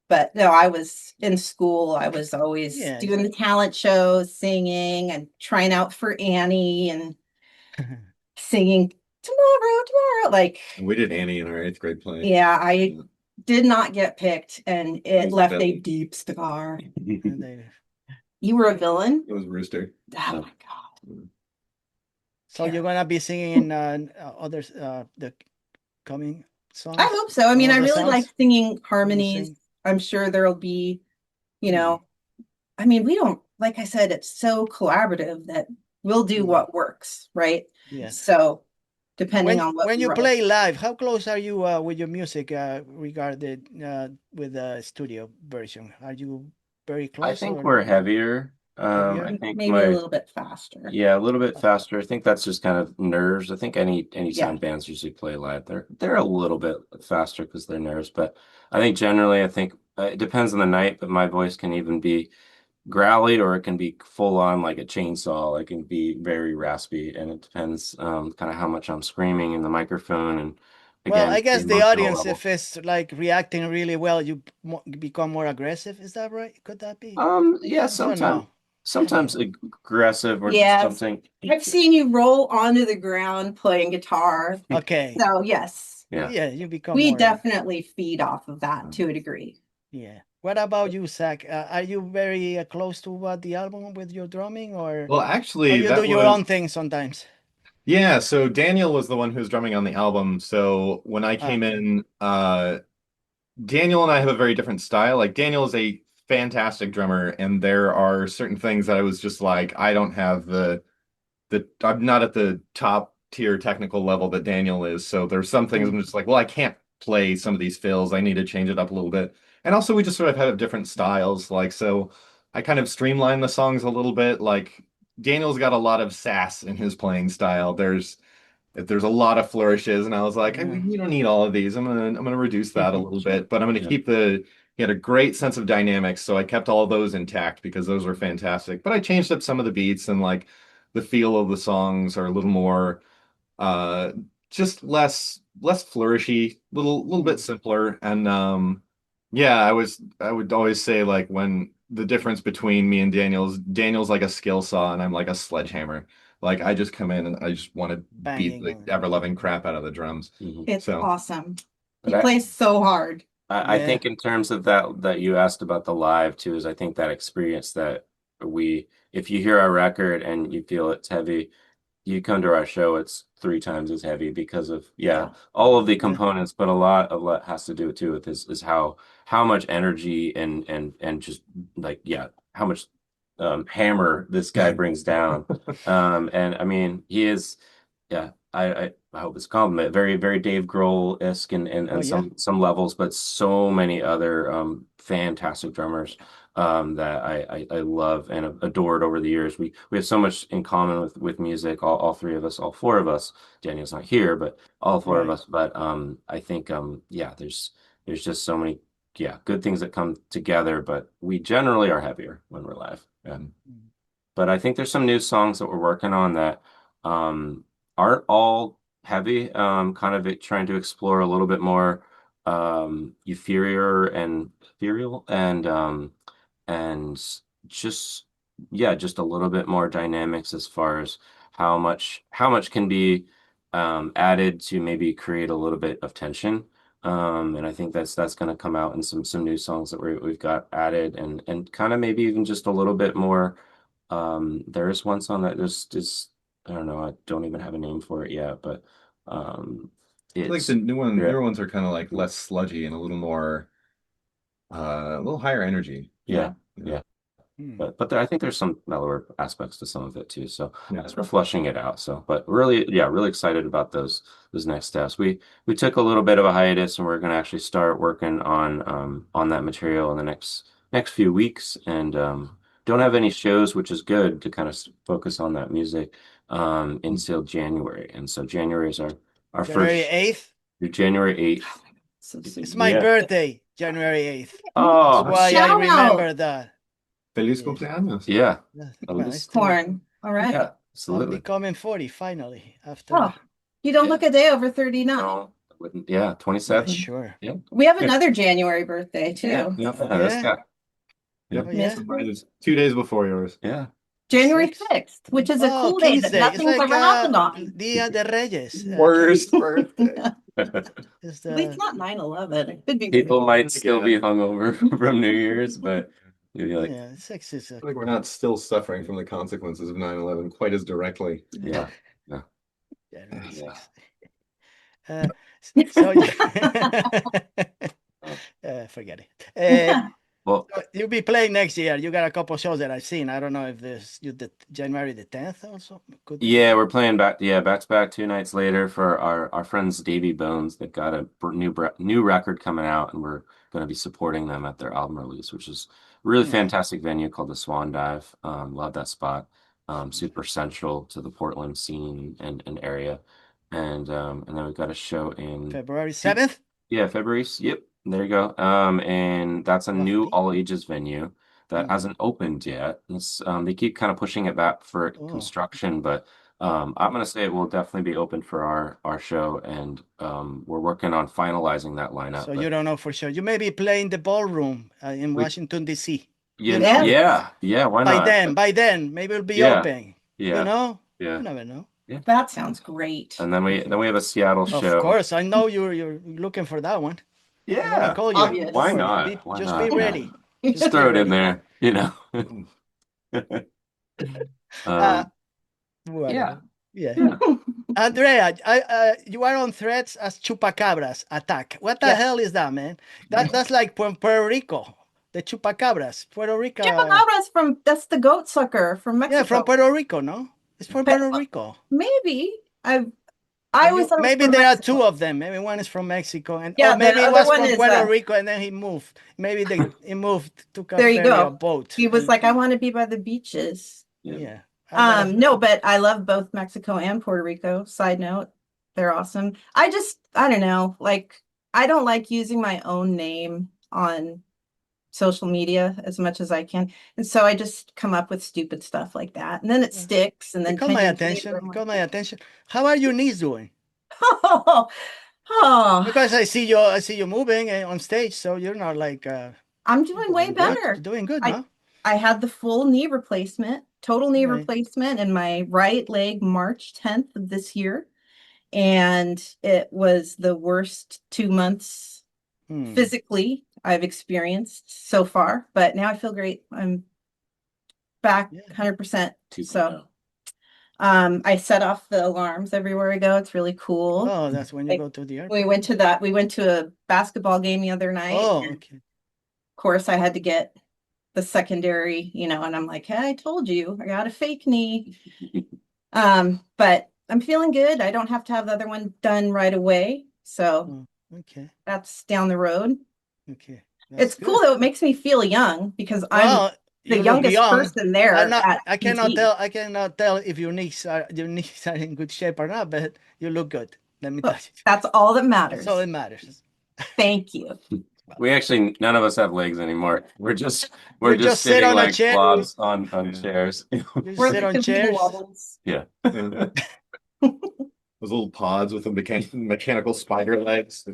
But no, I was in school. I was always Yeah. doing the talent shows, singing and trying out for Annie and singing tomorrow. Like, We did Annie in our 8th grade play. yeah, I did not get picked and it was left a Billy. deep scar. And they- You were a villain? It was Rooster. Oh my God. So you're gonna be singing in others the coming songs? I hope so. I mean, All I the really like songs? singing You harmonies. sing? I'm sure there'll be, you Hmm. know, I mean, we don't, like I said, it's so collaborative that we'll do Hmm. what works, right? Yeah. So depending on what When we you write. play live, how close are you with your music regarded with the studio version? Are you very I close think or we're heavier. heavier? I think Maybe a little bit faster. yeah, a little bit faster. I think that's just kind of nerves. I think anytime Yeah. bands usually play live, they're a little bit faster because they're nerves. But I think generally, I think it depends on the night. But my voice can even be growly or it can be full on like a chainsaw. It can be very raspy, and it depends kind of how much I'm screaming in the microphone and Well, again I the guess the emotional audience, level. if it's like reacting really well, you become more aggressive. Is that right? Could that be? Yeah, Or no? sometimes aggressive or Yes. something. I've seen you roll onto the ground playing guitar. Okay. So yes, Yeah. Yeah, you become we more. definitely feed off of that to a degree. Yeah. What about you, Zach? Are you very close to what the album with your drumming, or Well, or actually, you do your own thing sometimes? yeah, so Daniel was the one who's drumming on the album. So when I came Okay. in, Daniel and I have a very different style. Like Daniel is a fantastic drummer, and there are certain things that I was just like, I don't have the I'm not at the top tier technical level that Daniel is. So there's some things I'm just like, well, I can't play some of these fills. I need to change it up a little bit. And also we just sort of have different styles. Like so I kind of streamline the songs a little bit. Like Daniel's got a lot of sass in his playing style. There's a lot of flourishes, and I was like, we don't need all of these. I'm gonna reduce that a little bit, but I'm gonna Yeah. keep he had a great sense of dynamics, so I kept all of those intact because those were fantastic. But I changed up some of the beats and like the feel of the songs are a little more uh just less flourishy, little bit simpler. And yeah, I would always say like when the difference between me and Daniel's like a skill saw and I'm like a sledgehammer. Like I just come in and I just want to beat Banging the on. ever-loving crap out of the drums. Mhm. It's So awesome. But He plays so hard. I Yeah. think in terms of that you asked about the live too, is I think that experience that if you hear our record and you feel it's heavy, you come to our show, it's 3 times as heavy because of Yeah. all of the Yeah. components, but a lot of what has to do too with this is how much energy and just like how much hammer this guy brings down. And I mean he is I hope it's a compliment. Very, very Dave Grohl-esque and Oh yeah. some levels, but so many other fantastic drummers that I love and adored over the years. We have so much in common with music, all three of us, all four of us. Daniel's not here, but all four of Right. us. But I think yeah, there's just so many good things that come together, but we generally are heavier when we're live. But I think there's some new songs that we're working on that aren't all heavy, kind of trying to explore a little bit more ethereal and just just a little bit more dynamics as far as how much can be added to maybe create a little bit of tension. And I think that's going to come out in some new songs that we've got added and kind of maybe even just a little bit more. There is one song that there's I don't know, I don't even have a name for it yet, but I feel like it's the newer ones are kind of like less sludgy and a little more, a little higher energy. yeah. Yeah. But I think there's some mellower aspects to some of it too. So Yeah. as we're flushing it out. So, but really, really excited about those next steps. We took a little bit of a hiatus, and we're going to actually start working on that material in the next few weeks, and don't have any shows, which is good to kind of focus on that music until January. And so January is our January first 8th. January 8th. So soon. It's my Yeah. birthday, January 8th. Oh, That's why I Shout remember out. that. Feliz Yeah. cumpleaños. yeah. Well, it's Corn. All right. Yeah, I'm absolutely. becoming 40 finally after. Oh, you don't Yeah. look a day over 39. No, I wouldn't. Yeah, Yeah, 27. sure. Yeah. We have another January birthday too. Yeah, this Yeah. guy. Yeah. Oh, yeah. Mine is 2 days before yours. Yeah. January 6th. 6th, which is a Oh, cool day King's that Day. It's nothing's like ever happened on. Dia de Reyes. Worst birthday. It's At least the not 9/11. It could be People might still Yeah. be hungover from New Year's, but you'll be like, yeah, 6 is I feel like we're not still suffering from the consequences of 9/11 quite as directly. yeah. January Yeah. 6th. So forget it. Well, So you'll be playing next year. You got a couple shows that I've seen. I don't know if there's January the 10th also. Could be. yeah, we're playing back to back 2 nights later for our friends Davy Bones. They've got a new record coming out, and we're going to be supporting them at their album release, which is a really Yeah. fantastic venue called the Swan Dive. Love that spot. Super central to the Portland scene and area. And then we've got a show in February 7th. Yeah, February. Yep, there you go. And that's a new Lovely. all ages venue that hasn't opened yet. They keep kind of pushing it back for Oh. construction, but I'm gonna say it will definitely be open for our show, and we're working on finalizing that lineup. So but you don't know for sure. You may be playing the ballroom in Washington D.C. yeah, why not? By then, maybe it'll be Yeah, open. yeah, You know, yeah. you never know. That sounds great. And then we have a Seattle show. Of course, I know you're looking for that one. I'm gonna Yeah, call you. Obvious. why Don't worry. not? Why Just not? be Yeah. ready. Just throw it in there, you know. Whatever. Yeah. Yeah. Andrea, you are on threads as Chupacabras attack. What the Yes. hell is that, man? That's like Puerto Rico. The Chupacabras, Puerto Rico. Chupacabras that's the goat sucker from Mexico. Yeah, from Puerto Rico, no? It's from Puerto Rico. Maybe I was maybe there are two of them. Maybe one is from Mexico, and Yeah, or maybe the it other was one from is, Puerto Rico, and then he moved. Maybe he moved, took a There you ferry go. or boat. He was like, I want to be by the beaches. Yeah. No, but I love both Mexico and Puerto Rico. Side note, they're awesome. I don't know. Like, I don't like using my own name on social media as much as I can. And so I just come up with stupid stuff like that. And then it sticks. And then It caught 10 my years attention. later, It caught my attention. How are your knees doing? oh, Because I see you moving on stage, so you're not like I'm doing way good. better. You're doing good, no? I had the full knee replacement, total knee replacement in my right leg March 10th of this year. And it was the worst 2 months physically I've experienced so far, but now I feel great. I'm back 100%. So I set off the alarms everywhere I go. It's really cool. Oh, that's when you go to the airport. We went to a basketball game the other night. Oh, okay. Of course, I had to get the secondary, and I'm like, hey, I told you, I got a fake knee. But I'm feeling good. I don't have to have the other one done right away. So okay, that's down the road. Okay. It's cool though. It makes me feel young because I'm the you look youngest young. person there at I cannot PT. tell. I cannot tell if your knees are in good shape or not, but you look good. Let me tell you. That's all that matters. That's all that matters. Thank you. We actually none of us have legs anymore. We're just just sit sitting on a like chair. blobs on chairs. You We're sit the on computer chairs. wobbles. Yeah. Those little pods with the mechanical spider legs.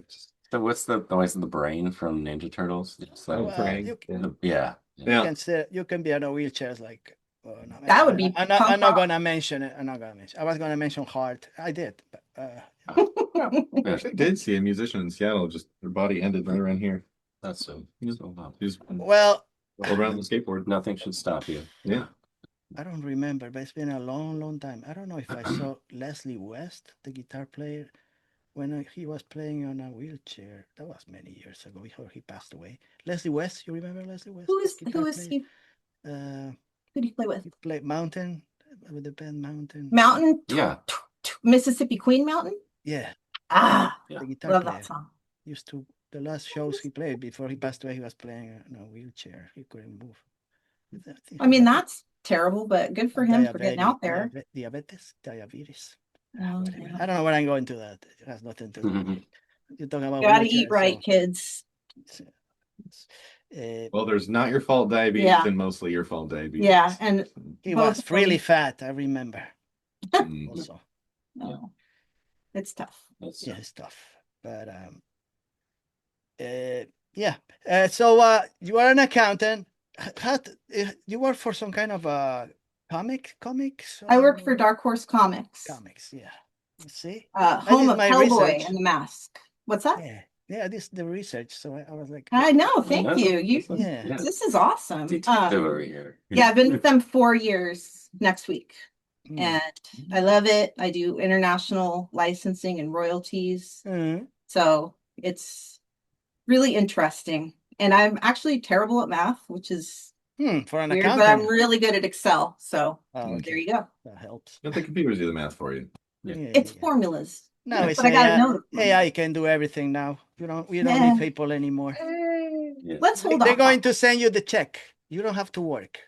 So what's the voice of the brain from Ninja Turtles? It's like, Well, you yeah. can sit. You can be on a wheelchairs like. No, That would be I'm not gonna mention it. I'm not gonna mention. I was gonna mention heart. I did. But, I actually did see a musician in Seattle. Just their body ended right around here. That's so wow. Just well, rolled around the skateboard. Nothing should stop you. Yeah. I don't remember, but it's been a long, long time. I don't know if I saw Leslie West, the guitar player, when he was playing on a wheelchair. That was many years ago before he passed away. Leslie West, you remember Leslie West? Who is player? he? Who do you play with? He played Mountain with the band Mountain. Mountain? Yeah. Mississippi Queen Mountain? Yeah. Ah, Yeah. The guitar love player. that song. Used to the last shows he played before he passed away. He was playing in a wheelchair. He couldn't move. I mean, that's terrible, but good for him for getting out there. Diabetes. Oh, I don't know where I'm going to that. It has nothing to do. You're talking about gotta eat wheelchairs, right, so kids. Well, there's not your fault diabetes Yeah. and mostly your fault diabetes. Yeah, and he both was really fat. I remember. Also, no, it's tough. yeah, it's tough. But yeah. So you are an accountant. You work for some kind of comics? I worked for Dark Horse Comics. Comics, yeah. You see? Home of my Hellboy research. and the Mask. What's that? Yeah, this is the research. So I was like, I know, thank you. Yeah. This is awesome. Over here. Yeah, I've been with them 4 years next week. Mm. And I love it. I do international licensing and royalties. Mhm. So it's really interesting. And I'm actually terrible at math, which is For an weird, but accountant. I'm really good at Excel. So Okay. there you go. That helps. Let the computers do the math for you. Yeah, It's yeah. formulas. No, it's But I gotta know the AI can do everything now. We don't Yeah. need people anymore. Let's hold They're on. going to send you the check. You don't have to work.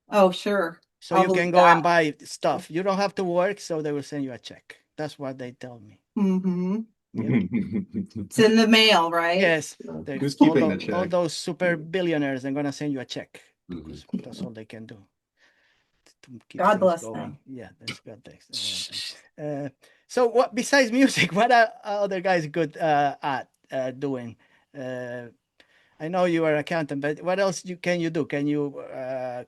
Oh, sure. So I'll you can believe go and that. buy stuff. You don't have to work, so they will send you a check. That's what they tell me. Mm-hmm. It's in the mail, right? Yes. Who's keeping the All check? those super billionaires are gonna send you a check. Mhm. That's all they can do. To keep God things bless going. them. Yeah, that's good. Thanks. So what besides music, what are other guys good at doing? I know you are an accountant, but what else can you do? Can you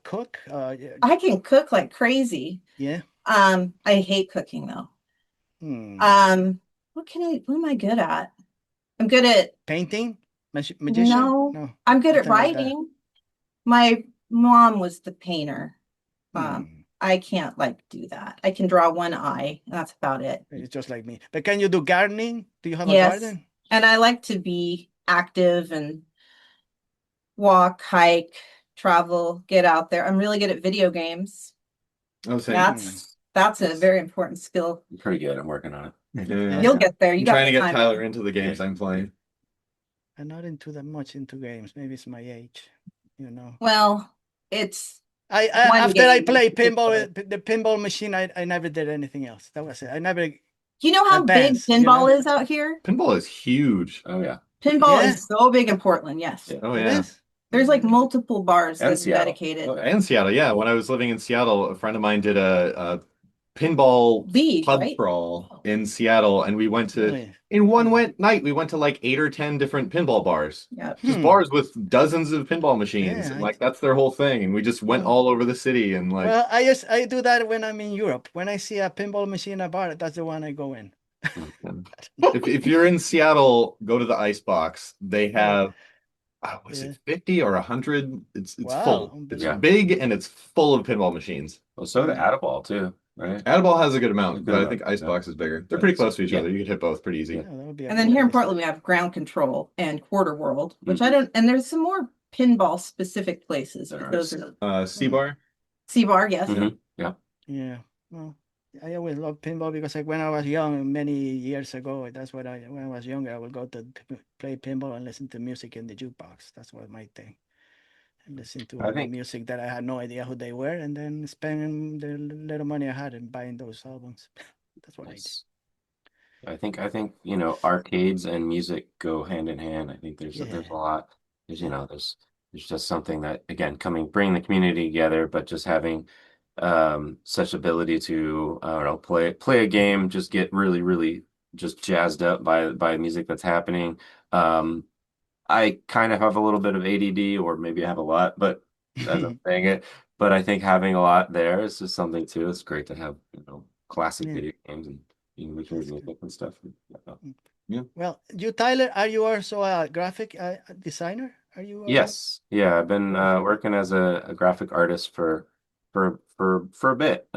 cook? I can cook like crazy. Yeah. I hate cooking though. What am I good at? I'm good at Painting? Magician? No, I'm good at nothing like that. writing. My mom was the painter. I can't like do that. I can draw one eye, and that's about it. It's just like me. But can you do gardening? Do you have a Yes. garden? And I like to be active and walk, hike, travel, get out there. I'm really good at video games. Oh, same. That's a very important skill. I'm pretty good. I'm working on it. Yeah. You'll get there. You I'm got trying to the get time. Tyler into the games I'm playing. I'm not much into games. Maybe it's my age, you know. Well, it's after I game play in particular. pinball, the pinball machine, I never did anything else. That was it. I never. You know how Advanced, big you pinball know? is out here? Pinball is huge. Oh yeah. Pinball Yeah. is so big in Portland, yes. Yeah. Oh It yeah. is? There's like multiple bars And that's Seattle. dedicated. Oh, and Seattle, yeah. When I was living in Seattle, a friend of mine did a pinball League, pub right? crawl in Seattle, and we went to Really? in one night we went to like 8 or 10 different pinball bars. Yeah. Just bars with dozens of pinball machines, Yeah, and like that's their whole thing. And we just went all over the city and like Well, I do that when I'm in Europe. When I see a pinball machine at a bar, that's the one I go in. if you're in Seattle, go to the Ice Box. They have was it 50 or 100? It's Wow, full. It's yeah. big and it's full of pinball machines. Well, so did Adaball too, right? Adaball has a good amount, Good but I amount, think Ice yeah. Box is bigger. They're pretty close to each Yeah. other. You could hit both pretty easy. Yeah, that would be a And then good here in place. Portland, we have Ground Control and Quarter World, which Mm-hmm. I don't, and there's some more pinball specific places. There But are. those are C-Bar. C-Bar, yes. Mhm. Yeah. Yeah. Well, I always loved pinball because like when I was young, many years ago, that's what when I was younger, I would go to play pinball and listen to music in the jukebox. That's what my thing. And listen to I all the think music that I had no idea who they were, and then spend the little money I had in buying those albums. That's what I did. nice. I think arcades and music go hand in hand. I think there's a Yeah, lot. There's yeah. there's just something that again bringing the community together, but just having such ability to I don't know play a game, just get really just jazzed up by music that's happening. Um, I kind of have a little bit of ADD, or maybe I have a lot, but as I'm saying it, but I think having a lot there is just something too. It's great to have classic Yeah, video games and English that's music good. and stuff. Mm. Yeah. Well, you, Tyler, are you also a graphic designer? Are you a Yes, yeah, I've been graphic? working as a graphic artist for a bit.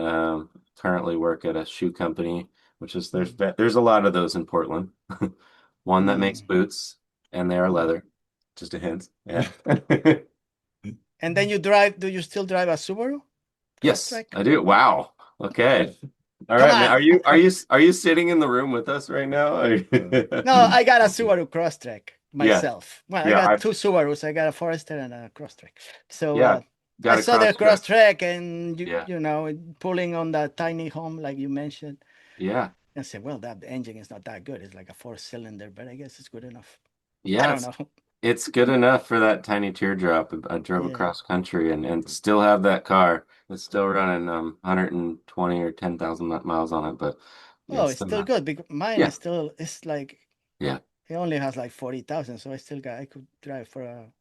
Currently work at a shoe company, which is Mm. there's a lot of those in Portland. One that makes Mm. boots, and they are Mm. leather. Just a hint. Yeah. And then you drive, do you still drive a Subaru Yes, Crosstrek? I do. Wow. Okay. All Come right, man. on. Are you sitting in the room with us right now? No, I got a Subaru Crosstrek Yeah. myself. Well, I Yeah, got I two Subarus. I got a Forester and a Crosstrek. So yeah, I got a saw the cross track. Crosstrek and Yeah. pulling on the tiny home like you mentioned. Yeah. I said, well, that engine is not that good. It's like a four-cylinder, but I guess it's good enough. I Yeah, don't know. it's good enough for that tiny teardrop. I drove Yeah. across country and still have that car. It's still running 120 or 10,000 miles on it, but yeah, Oh, it's it's still still not. good because mine Yeah. is still, it's like, Yeah. it only has like 40,000. So I could drive for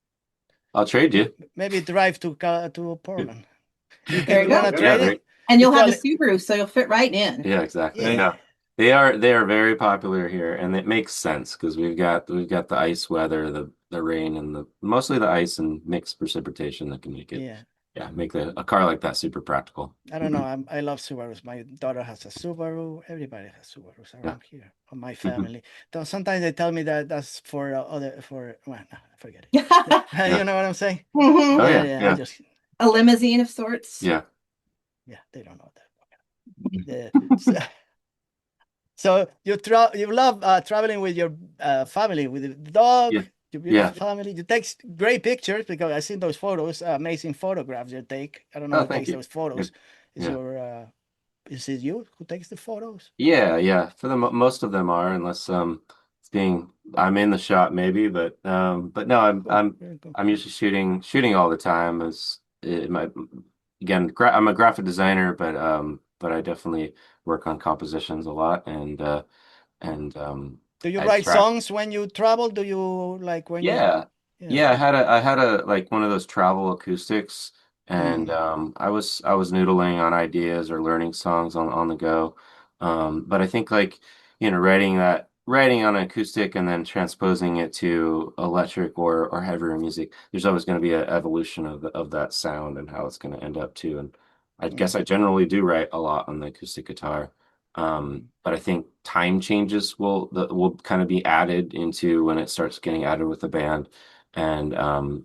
I'll trade you. maybe drive to Portland. There you You want go. to Yeah, trade there. it? And You you'll have call a it, Subaru, so you'll fit right in. Yeah, exactly. yeah. No, they are very popular here, and it makes sense because we've got the ice weather, the rain, and the mostly the ice and mixed precipitation that can make it, Yeah. yeah, make a car like that super practical. I don't know. I love Subarus. My daughter has a Subaru. Everybody has Subarus Yeah. around here. On my Mhm. family. Though sometimes they tell me that that's for well, no, forget it. Yeah. You know what I'm saying? Mhm. Oh Yeah, yeah, yeah. I yeah, just A limousine of sorts. yeah. yeah. They don't know that. Yeah. So you love traveling with your family, with the dog, Yeah. your Yeah. beautiful family. You take great pictures because I seen those photos, amazing photographs you take. I don't know Oh, who thank takes you. those Yeah. photos. Is Yeah. your is it you who takes the photos? Yeah, yeah. For the most of them are, unless it's being I'm in the shot maybe, but no, I'm Cool, I'm very cool. I'm usually shooting all the time. As it might again, I'm a graphic designer, but I definitely work on compositions a lot, and Do you I write track. songs when you travel? Do you like when you? Yeah. Yeah. Yeah, I had a like one of those travel acoustics, and Mm, I was noodling on ideas or learning songs on the go. But I think like, writing on an acoustic and then transposing it to electric or heavier music, there's always going to be an evolution of that sound and how it's going to end up too. And I guess mm, I generally do write a lot on the acoustic guitar. mm, But I think time changes will kind of be added into when it starts getting added with the band, and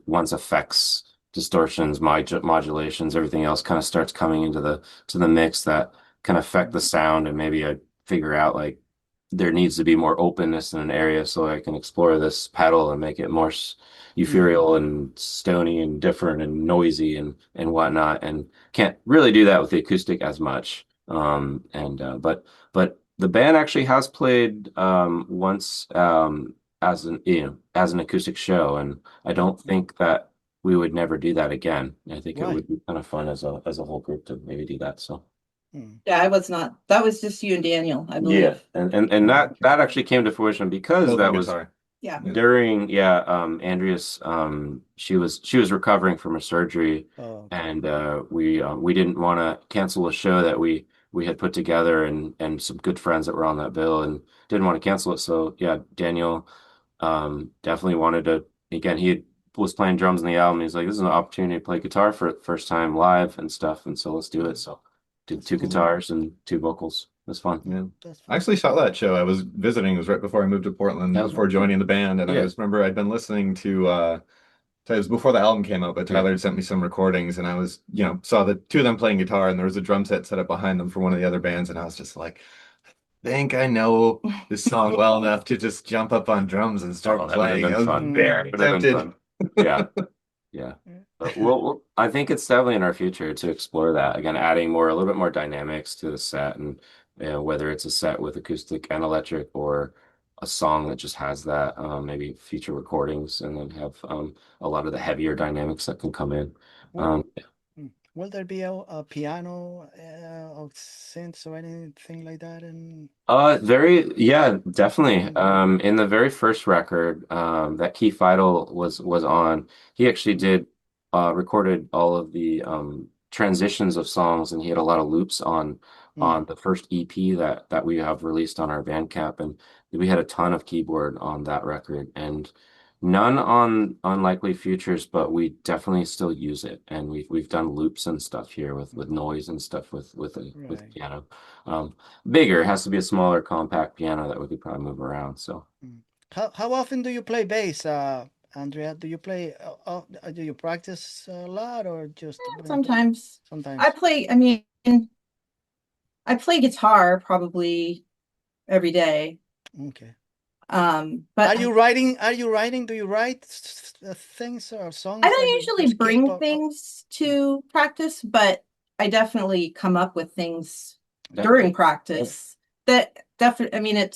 once effects, distortions, modulations, everything else kind of starts coming into the mix that can affect the sound, and maybe I figure out like there needs to be more openness in an area so I can explore this pedal and make it more mm, ethereal and stony and different and noisy and whatnot, and can't really do that with the acoustic as much. And but the band actually has played once as an acoustic show, and I mm, don't think that we would never do that again. I think it why? would be kind of fun as a whole group to maybe do that. So Mm, Yeah, I was not. That was just you and Daniel, I yeah, believe. and oh, that actually came to fruition because Both on that was guitar. Yeah. Yeah. during Andrea's she was recovering from her surgery, oh, okay. and we didn't want to cancel a show that we had put together, and some good friends that were on that bill, and didn't want to cancel it. So yeah, Daniel definitely wanted to, again, was playing drums in the album. He's like, this is an opportunity to play guitar for the first time live and stuff, and so let's do it. Mm, So did that's two cool. guitars and two vocals. It was fun. Yeah. That's I fun. actually saw that show. I was visiting. It was right before I moved to Portland, That was before really cool. joining the band, and I Yeah. just remember I'd been listening to So it was before the album came out, but Yeah. Tyler had sent me some recordings, and I was, saw the two of them playing guitar, and there was a drum set set up behind them for one of the other bands, and I was just like, I think I know this song well enough to just jump up on drums and start Oh, that would have playing. been I was fun. very Would have been tempted. fun. Yeah. Yeah. I think it's definitely in our future to explore that. Again, adding a little bit more dynamics to the set, and whether it's a set with acoustic and electric, or a song that just has that, maybe feature recordings, and then have a lot of the heavier dynamics that can come in. Will, will there be a piano or synths or anything like that? And Yeah, definitely. In the very first record, that Keith Fidel was on, he actually did recorded all of the transitions of songs, and he had a lot of loops on the first EP that we have released on our Bandcamp, and we had a ton of keyboard on that record, and none on Unlikely Futures, but we definitely still use it, and we've done loops and stuff here with noise and stuff with Right. piano. Bigger, it has to be a smaller compact piano that we could probably move around. So How often do you play bass, Andrea? Do you play? Do you practice a lot or just when you play? Sometimes Sometimes. I mean, I play guitar probably every day. Okay. But Are you writing? Are you writing? Do you write things or songs I that don't you usually just keep bring up? things to practice, but I definitely come up with things Yeah. during practice that definitely, I mean,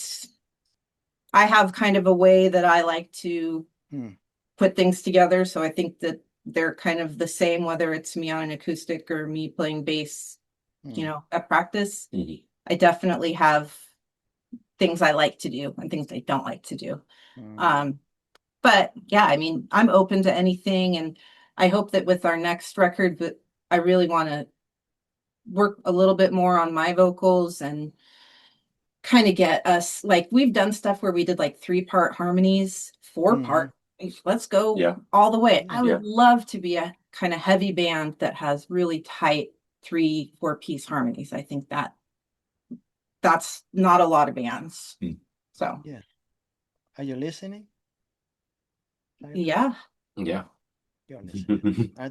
I have kind of a way that I like to put things together. So I think that they're kind of the same, whether it's me on an acoustic or me playing bass, at practice. I definitely have things I like to do and things I don't like to do. But yeah, I mean, I'm open to anything, and I hope that with our next record, but I really want to work a little bit more on my vocals and kind of get us, like, we've done stuff where we did like 3-part harmonies, 4-part. Let's go all the way. I would love to be a kind of heavy band that has really tight 3-4 piece harmonies. I think that's not a lot of bands. So Yeah. Are you listening? yeah. Yeah. You're listening. Are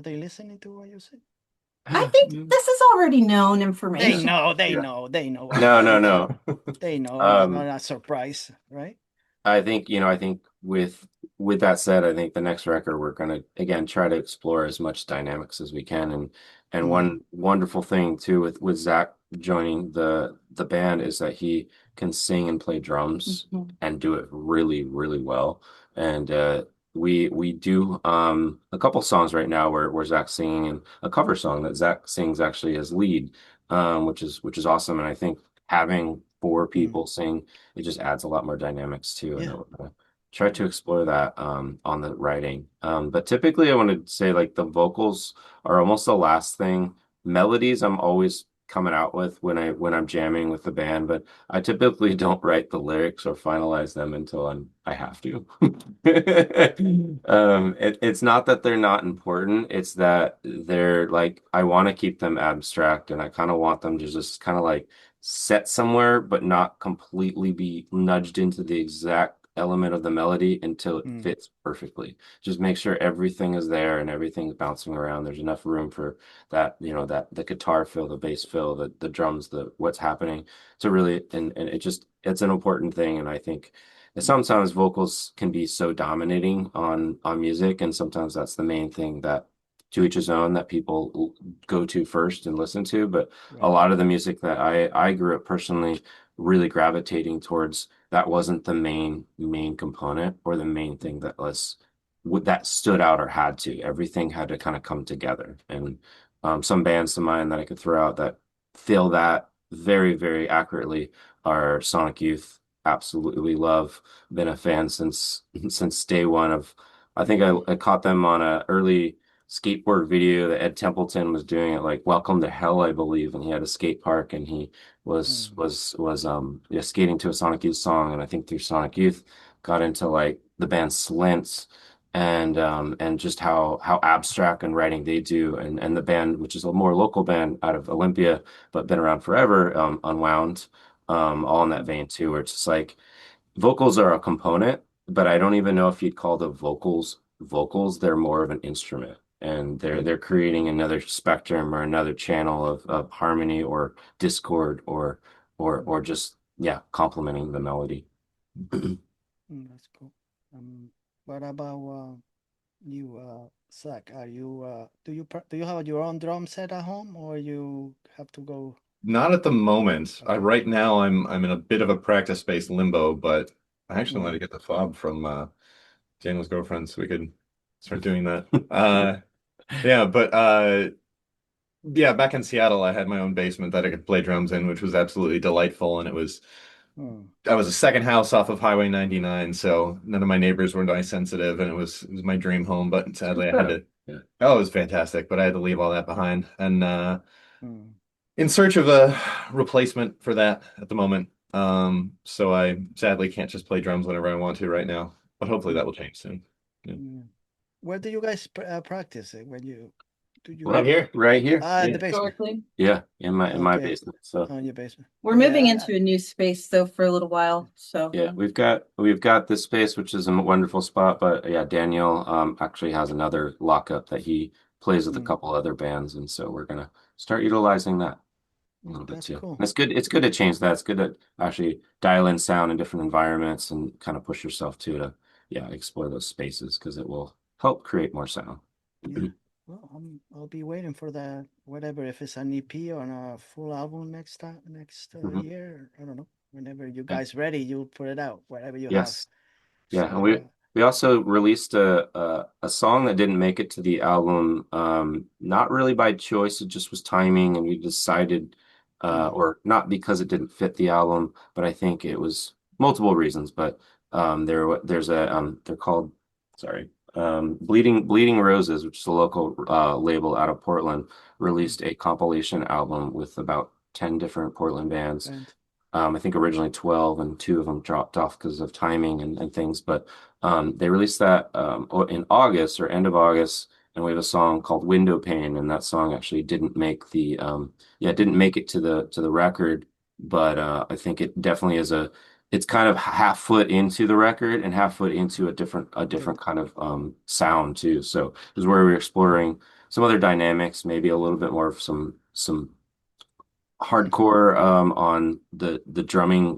they listening to what you say? I think this is already known They information. know. No, no. They know. It's not a surprise, right? I think, with that said, I think the next record we're gonna again try to explore as much dynamics as we can, and one wonderful thing too with Zach joining the band is that he can sing and play drums and do it really, really well. And we do a couple songs right now where Zach's singing, and a cover song that Zach sings actually as lead, which is awesome. And I think having 4 people sing, it just adds a lot more dynamics too. And we're gonna try to explore that on the writing. But typically I want to say like the vocals are almost the last thing. Melodies I'm always coming out with when I'm jamming with the band, but I typically don't write the lyrics or finalize them until I have to. It's not that they're not important, it's that they're like I want to keep them abstract, and I kind of want them to just kind of like set somewhere, but not completely be nudged into the exact element of the melody until it fits perfectly. Just make sure everything is there and everything's bouncing around. There's enough room for that, that the guitar fill, the bass fill, the drums, the what's happening to really, and it's an important thing. And I think sometimes vocals can be so dominating on music, and sometimes that's the main thing that to each his own that people go to first and listen to. But a lot of the music that I grew up personally really gravitating towards, that wasn't the main component or the main thing that stood out or had to. Everything had to kind of come together. And some bands of mine that I could throw out that feel that very, very accurately are Sonic Youth. Absolutely love. Been a fan since day one of. I think I caught them on a early skateboard video that Ed Templeton was doing at like Welcome to Hell, I believe, and he had a skate park, and he was skating to a Sonic Youth song, and I think through Sonic Youth got into like the band Slint, and just how abstract and writing they do, and the band, which is a more local band out of Olympia but been around forever, Unwound, all in that vein too, where it's just like vocals are a component, but I don't even know if you'd call the vocals vocals, they're more of an instrument, and they're creating another spectrum or another channel of harmony or discord or just yeah, complementing the melody. That's cool. What about you, Zach? Are you do you have your own drum set at home, or you have to go? Not at the moment. Right now I'm in a bit of a practice space limbo, but I actually want to get the fob from Daniel's girlfriend so we could start doing that. Yeah, but yeah, back in Seattle I had my own basement that I could play drums in, which was absolutely delightful, and I was a second house off of Highway 99, so none of my neighbors were noise sensitive, and it was my dream home, but sadly I had to Yeah. oh, it was fantastic, but I had to leave all that behind. And Hmm. in search of a replacement for that at the moment. So I sadly can't just play drums whenever I want to right now, but hopefully that will change soon. Yeah. Where do you guys practice it when you do you Right here. Right here. in Yeah. the basement? Historically. Yeah, in my Okay. basement. So On your basement. We're moving Yeah, into a new space though for a little while, so yeah, we've got this space, which is a wonderful spot, but yeah, Daniel actually has another lockup that he plays with a couple other bands, and so we're gonna start utilizing that a little bit That's too. cool. And it's good to change that. It's good to actually dial in sound in different environments and kind of push yourself to yeah, explore those spaces because it will help create more sound. Yeah. Well, I'll be waiting for the whatever, if it's an EP or a full album next year. I don't know. Whenever you guys ready, you'll put it out. Whatever you have. Yes. Yeah, and So we also released a song that didn't make it to the album, not really by choice. It just was timing, and we decided, or not because it didn't fit the album, but I think it was multiple reasons. But they're called, sorry, Bleeding Roses, which is a local label out of Portland, released a compilation album with about 10 different Portland bands. and I think originally 12, and two of them dropped off because of timing and things. But they released that in August or end of August, and we have a song called Window Pane, and that song actually didn't make didn't make it to the record, but I think it definitely it's kind of half foot into the record and half foot into a different kind of sound too. So this is where we're exploring some other dynamics, maybe a little bit more of some hardcore on the drumming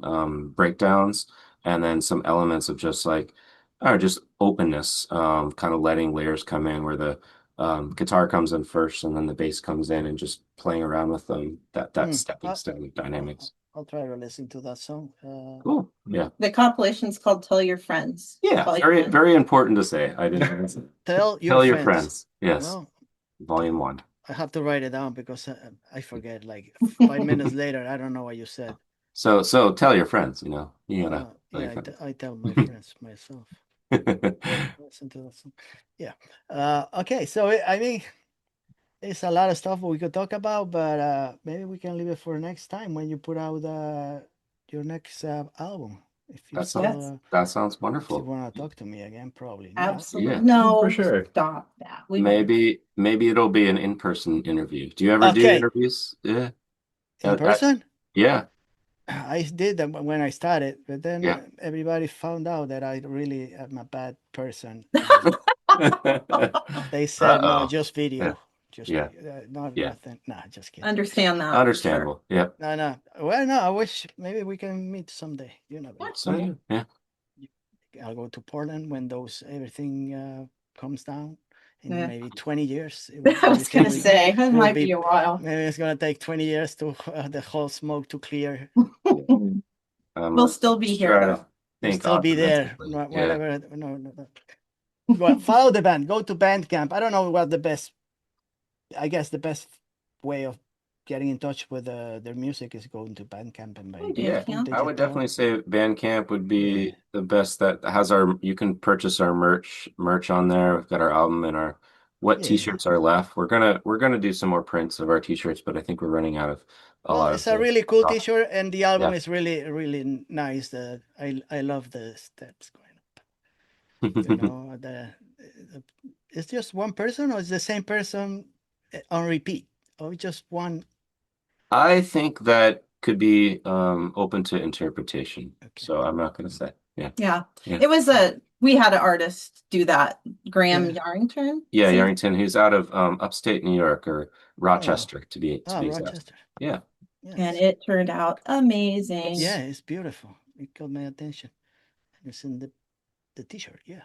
breakdowns, and then some elements of just like or just openness, kind of letting layers come in where the guitar comes in first and then the bass comes in and just playing around with them that stepping stone of dynamics. I'll try to listen to that song. Cool. Yeah. the compilation's called Tell Your Friends. Yeah. Tell your Very, friends. very important to say. I didn't Tell tell your friends. friends. Yes. Well, Volume 1. I have to write it down because I forget. Like 5 minutes later, I don't know what you said. So tell your friends, you know. You gotta tell your Yeah, friends. I tell my friends myself. Listen to that song. Yeah. Okay. So I mean, there's a lot of stuff we could talk about, but maybe we can leave it for next time when you put out your next album. If you That still, sounds that sounds if you wonderful. want to talk to me again, probably not. Absolutely. Yeah. No, For sure. stop that. We Maybe it'll be an in-person interview. Do you ever do Okay. interviews? Yeah. In person. Yeah. I did them when I started, but then Yeah. everybody found out that I really am a bad person. They said, no, Uh-oh. just video. Yeah. Just Yeah. Yeah. nothing. Nah, just kidding. understand that. for Understandable. Yeah. No. Well, no, I wish maybe we can meet someday. You know, So, yeah. I'll go to Portland when everything comes down in Yeah. maybe 20 years. Sure. I was gonna say it will might be- be a while. Maybe it's gonna take 20 years to the whole smoke to clear. We'll still be here try to though. We'll think still be there. optimistically. Yeah. Whatever. No. Well, follow the band. Go to Bandcamp. I don't know what I guess the best way of getting in touch with their music is going to Bandcamp and buying Yeah, Yeah. I would definitely say Bandcamp would be the best. That has you can purchase our merch on there. We've got our album and what Yeah. t-shirts are left. We're gonna do some more prints of our t-shirts, but I think we're running out of a lot it's of a really cool stock. T-shirt, and the album Yeah. is really, really nice. I love the steps going up. You know, it's just one person, or it's the same person on repeat, or just one. I think that could be open to interpretation. Okay. So I'm not gonna say. Yeah. Yeah. Yeah. It was We had an artist do that, Graham Yeah. Yarrington. Yeah, Is he- Yarrington, who's out of upstate New York or Rochester to be Oh, exact. Rochester. Yeah. Yeah, And it's- it turned out amazing. yeah, it's beautiful. It caught my attention. It's in the t-shirt. Yeah.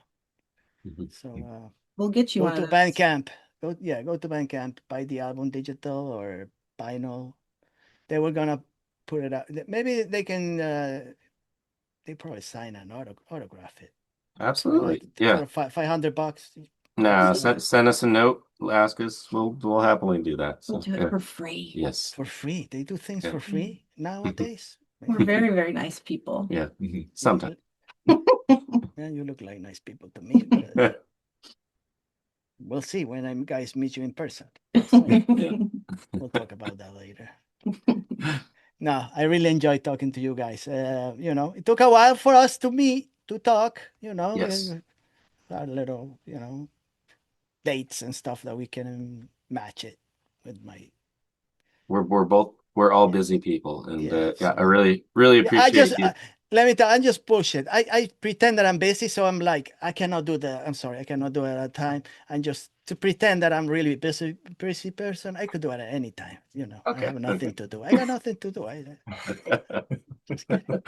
Mhm. So We'll get you go one to of those. Bandcamp. Go to Bandcamp. Buy the album digital or vinyl. They were gonna put it out. Maybe they can. They probably sign an autograph it Absolutely. for Yeah. $500. No, Sign send us a note, ask us. We'll happily do that. We'll So do it yeah. for free. Yes. for free. They do things Yeah. for free nowadays. We're very, very nice people. Yeah. Mhm. Sometimes. Yeah, you look like nice people to me, but we'll see when I guys meet you in person. We'll talk about that later. No, I really enjoyed talking to you guys. It took a while for us to meet, to talk, Yes. a little, dates and stuff that we can match it with my. We're all busy people, and Yeah, yeah, I so- really Yeah, I just, appreciate you. let me tell I'm just bullshit. I pretend that I'm busy, so I'm like, I cannot do that. I'm sorry, I cannot do it at a time. And just to pretend that I'm really busy person, I could do it at any time. I Okay. have nothing to do. I got nothing to do. Just kidding.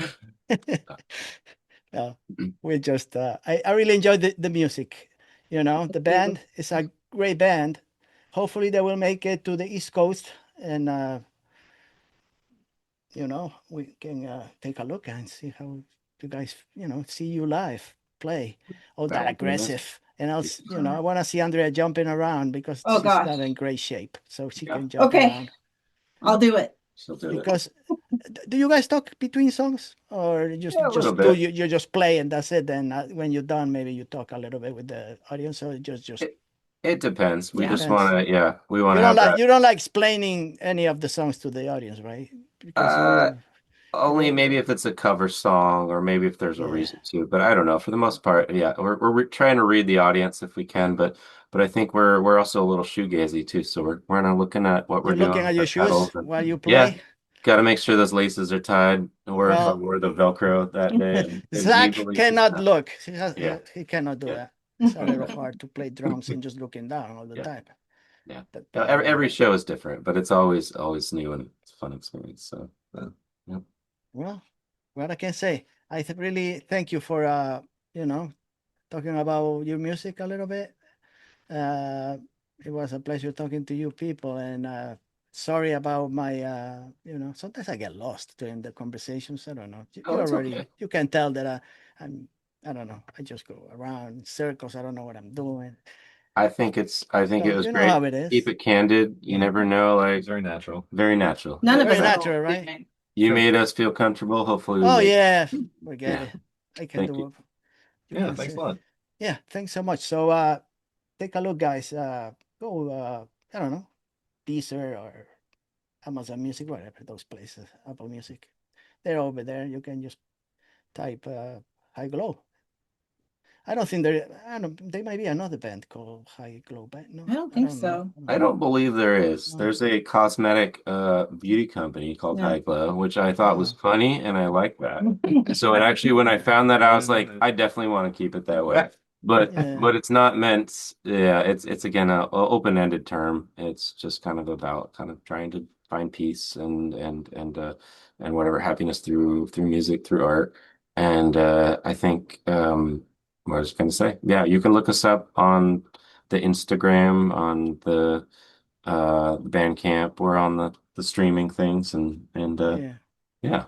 No, we just, I really enjoy the music. The band is a great band. Hopefully they will make it to the East Coast and, we can take a look and see how you guys, see you live play all that That would be nice. aggressive. And else, I want to see Andrea jumping around because Oh, she's gosh. not in great shape, so she Yeah. can jump Okay. around. I'll do it. She'll do it. Because do you guys talk between songs or you Yeah, a little just bit. you just play and that's it? Then when you're done, maybe you talk a little bit with the audience or just It depends. We Yeah. just Depends. want to, yeah, we want you to don't have like that. you don't like explaining any of the songs to the audience, right? Because Only you're- maybe if it's a cover song or maybe if there's a Yeah. reason to, but I don't know. For the most part, yeah, we're trying to read the audience if we can, but I think we're also a little shoegazy too, so we're not looking at what we're you're looking doing at your with the pedals shoes and while you yeah, play. got to make sure those laces are tied. Or if I Well, wore the Velcro that day, and Zach usually cannot it's not. look. Yeah. He cannot do Yeah. that. It's a little hard to play drums and just looking down all the Yeah. time. Yeah. But, No, every show is different, but it's always new and it's a fun experience. So, yeah. well, what I can say, really thank you for talking about your music a little bit. It was a pleasure talking to you people, and sorry about my sometimes I get lost during the conversations. I don't know. Oh, it's okay. You can tell that I don't know. I just go around in circles. I don't know what I'm doing. I think it was You know great. how it is. Keep it candid. You never know, like It's very natural. very natural. None of Very us know natural, what we're right? doing. You Sure. made us feel comfortable. Hopefully we Oh made yeah, forget Yeah. it. I can Thank do you. it. Yeah, can thanks a say- lot. Yeah, thanks so much. So take a look, guys. Go I don't know, Deezer or Amazon Music, whatever those places, Apple Music. They're over there. You can just type High Glow. I don't think there might be another band called High Glow Band. No, I don't think know. so. I don't believe there is. No. There's a cosmetic beauty company called Yeah. High Glow, which I thought was Oh. funny and I like that. So it actually when I found that I was like, I definitely want to keep it that way. But Yeah. it's not meant, yeah, it's again a open-ended term. It's just kind of about kind of trying to find peace and whatever happiness through music, through art. And I think what I was going to say, yeah, you can look us up on the Instagram, on the Bandcamp, we're on the streaming things and Yeah. yeah,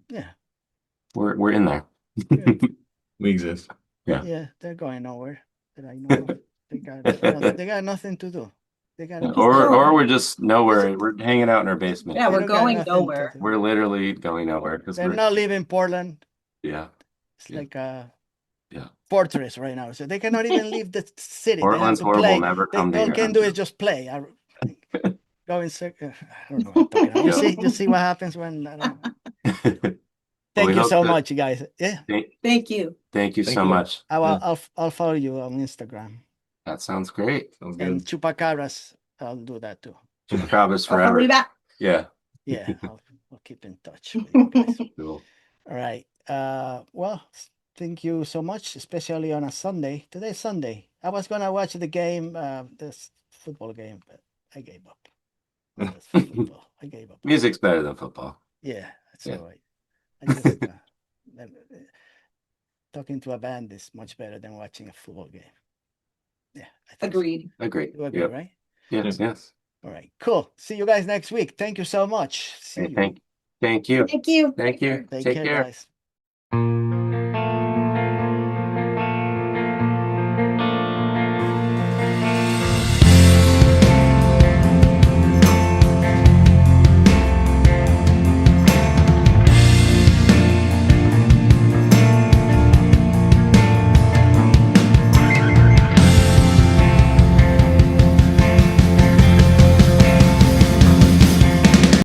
Yeah. we're in there. Good. We exist. Yeah. Yeah. They're going nowhere that I know of. They got nothing to do. They got nothing. Or we're just nowhere. We're hanging out in our basement. Yeah, They we're don't got going nothing to nowhere. do. We're literally going nowhere because They're we're not leaving Portland. yeah. It's Yeah. like a Yeah. fortress right now. So they cannot even leave the city. Portland's They have to horrible. play. Never They come to all here. can do is just play. Go in circle. I don't know what I'm talking about. You see what happens when I don't know. Thank you so much, you guys. Yeah. Thank you. Thank you Thank so you. much. I'll follow you on Instagram. That sounds great. Sounds And good. Chupacabras, I'll do that too. Chupacabras I'll follow forever. you back. Yeah. Yeah, I'll keep in touch with you guys. Cool. All right. Well, Thank you so much, especially on a Sunday. Today's Sunday. I was gonna watch the game, this football game, but I gave up. That's football. I gave up. Music's better than football. Yeah, that's Yeah. all right. I just talking to a band is much better than watching a football game. Yeah, I think so. Agreed. Agreed. You agree, Yep. right? Yes, yes. All right, cool. See you guys next week. Thank you so much. See Hey, you. thank you. Thank you. Thank you. Take Take care, care. guys.